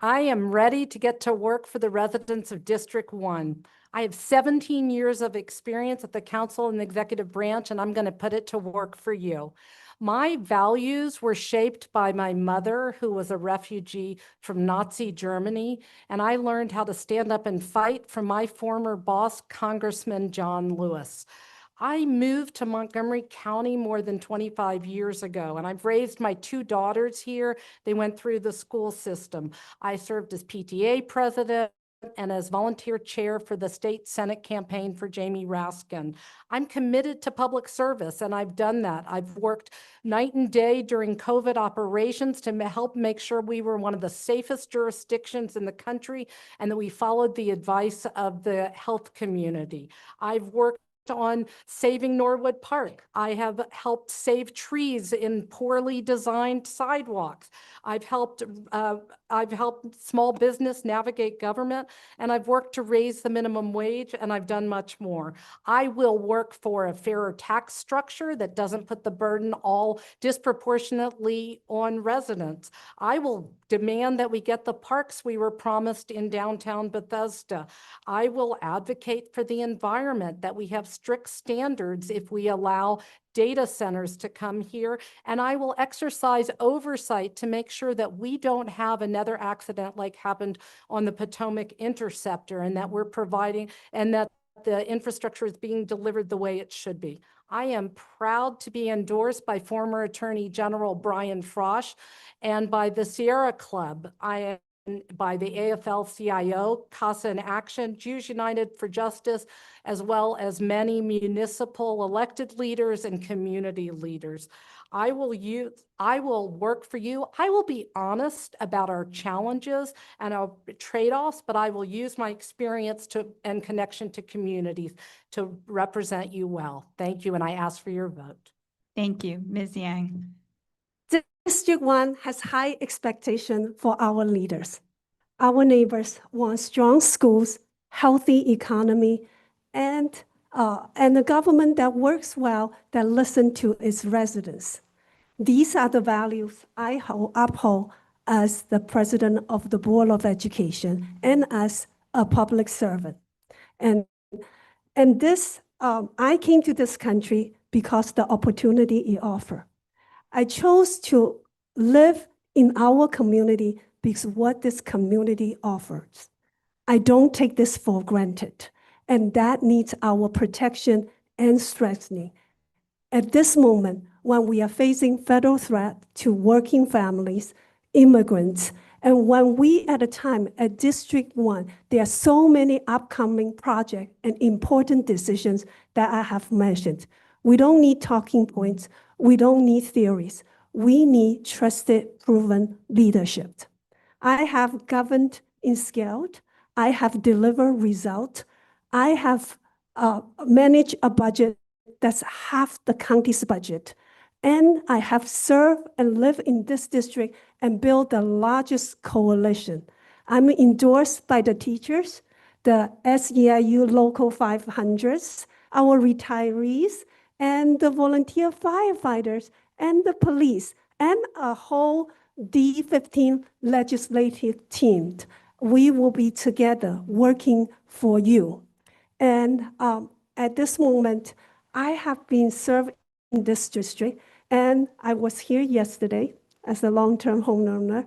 I am ready to get to work for the residents of District 1. I have 17 years of experience at the council and the executive branch, and I'm going to put it to work for you. My values were shaped by my mother, who was a refugee from Nazi Germany, and I learned how to stand up and fight from my former boss, Congressman John Lewis. I moved to Montgomery County more than 25 years ago, and I've raised my 2 daughters here. They went through the school system. I served as PTA president and as volunteer chair for the state Senate campaign for Jamie Raskin. I'm committed to public service, and I've done that. I've worked night and day during COVID operations to help make sure we were one of the safest jurisdictions in the country and that we followed the advice of the health community. I've worked on saving Norwood Park. I have helped save trees in poorly designed sidewalks. I've helped small business navigate government, and I've worked to raise the minimum wage, and I've done much more. I will work for a fairer tax structure that doesn't put the burden all disproportionately on residents. I will demand that we get the parks we were promised in downtown Bethesda. I will advocate for the environment, that we have strict standards if we allow data centers to come here, and I will exercise oversight to make sure that we don't have another accident like happened on the Potomac Interceptor, and that we're providing, and that the infrastructure is being delivered the way it should be. I am proud to be endorsed by former Attorney General Brian Frosch and by the Sierra Club. I am by the AFL-CIO, CASA in Action, Jews United for Justice, as well as many municipal elected leaders and community leaders. I will work for you. I will be honest about our challenges and our trade-offs, but I will use my experience and connection to communities to represent you well. Thank you, and I ask for your vote. Thank you, Ms. Yang. District 1 has high expectation for our leaders. Our neighbors want strong schools, healthy economy, and a government that works well, that listens to its residents. These are the values I uphold as the president of the Board of Education and as a public servant. And this, I came to this country because the opportunity it offers. I chose to live in our community because what this community offers. I don't take this for granted, and that needs our protection and strengthening. At this moment, when we are facing federal threat to working families, immigrants, and when we at a time at District 1, there are so many upcoming projects and important decisions that I have mentioned. We don't need talking points. We don't need theories. We need trusted, proven leadership. I have governed in scale. I have delivered results. I have managed a budget that's half the county's budget. And I have served and lived in this district and built the largest coalition. I'm endorsed by the teachers, the SEIU Local 500s, our retirees, and the volunteer firefighters, and the police, and a whole D15 legislative team. We will be together working for you. And at this moment, I have been serving in this district, and I was here yesterday as a long-term homeowner,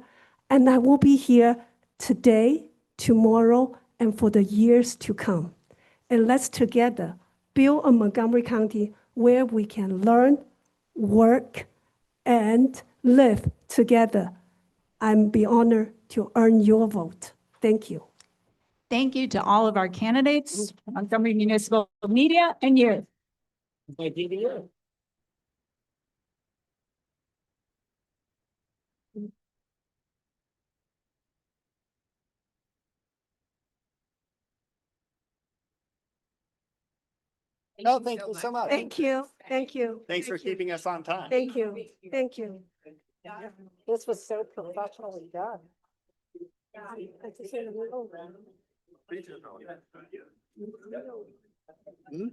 and I will be here today, tomorrow, and for the years to come. And let's together build a Montgomery County where we can learn, work, and live together. I'm be honored to earn your vote. Thank you. Thank you to all of our candidates, Montgomery Municipal Media, and you. No, thank you so much. Thank you. Thank you. Thanks for keeping us on time. Thank you. Thank you. This was so professionally done. Hmm?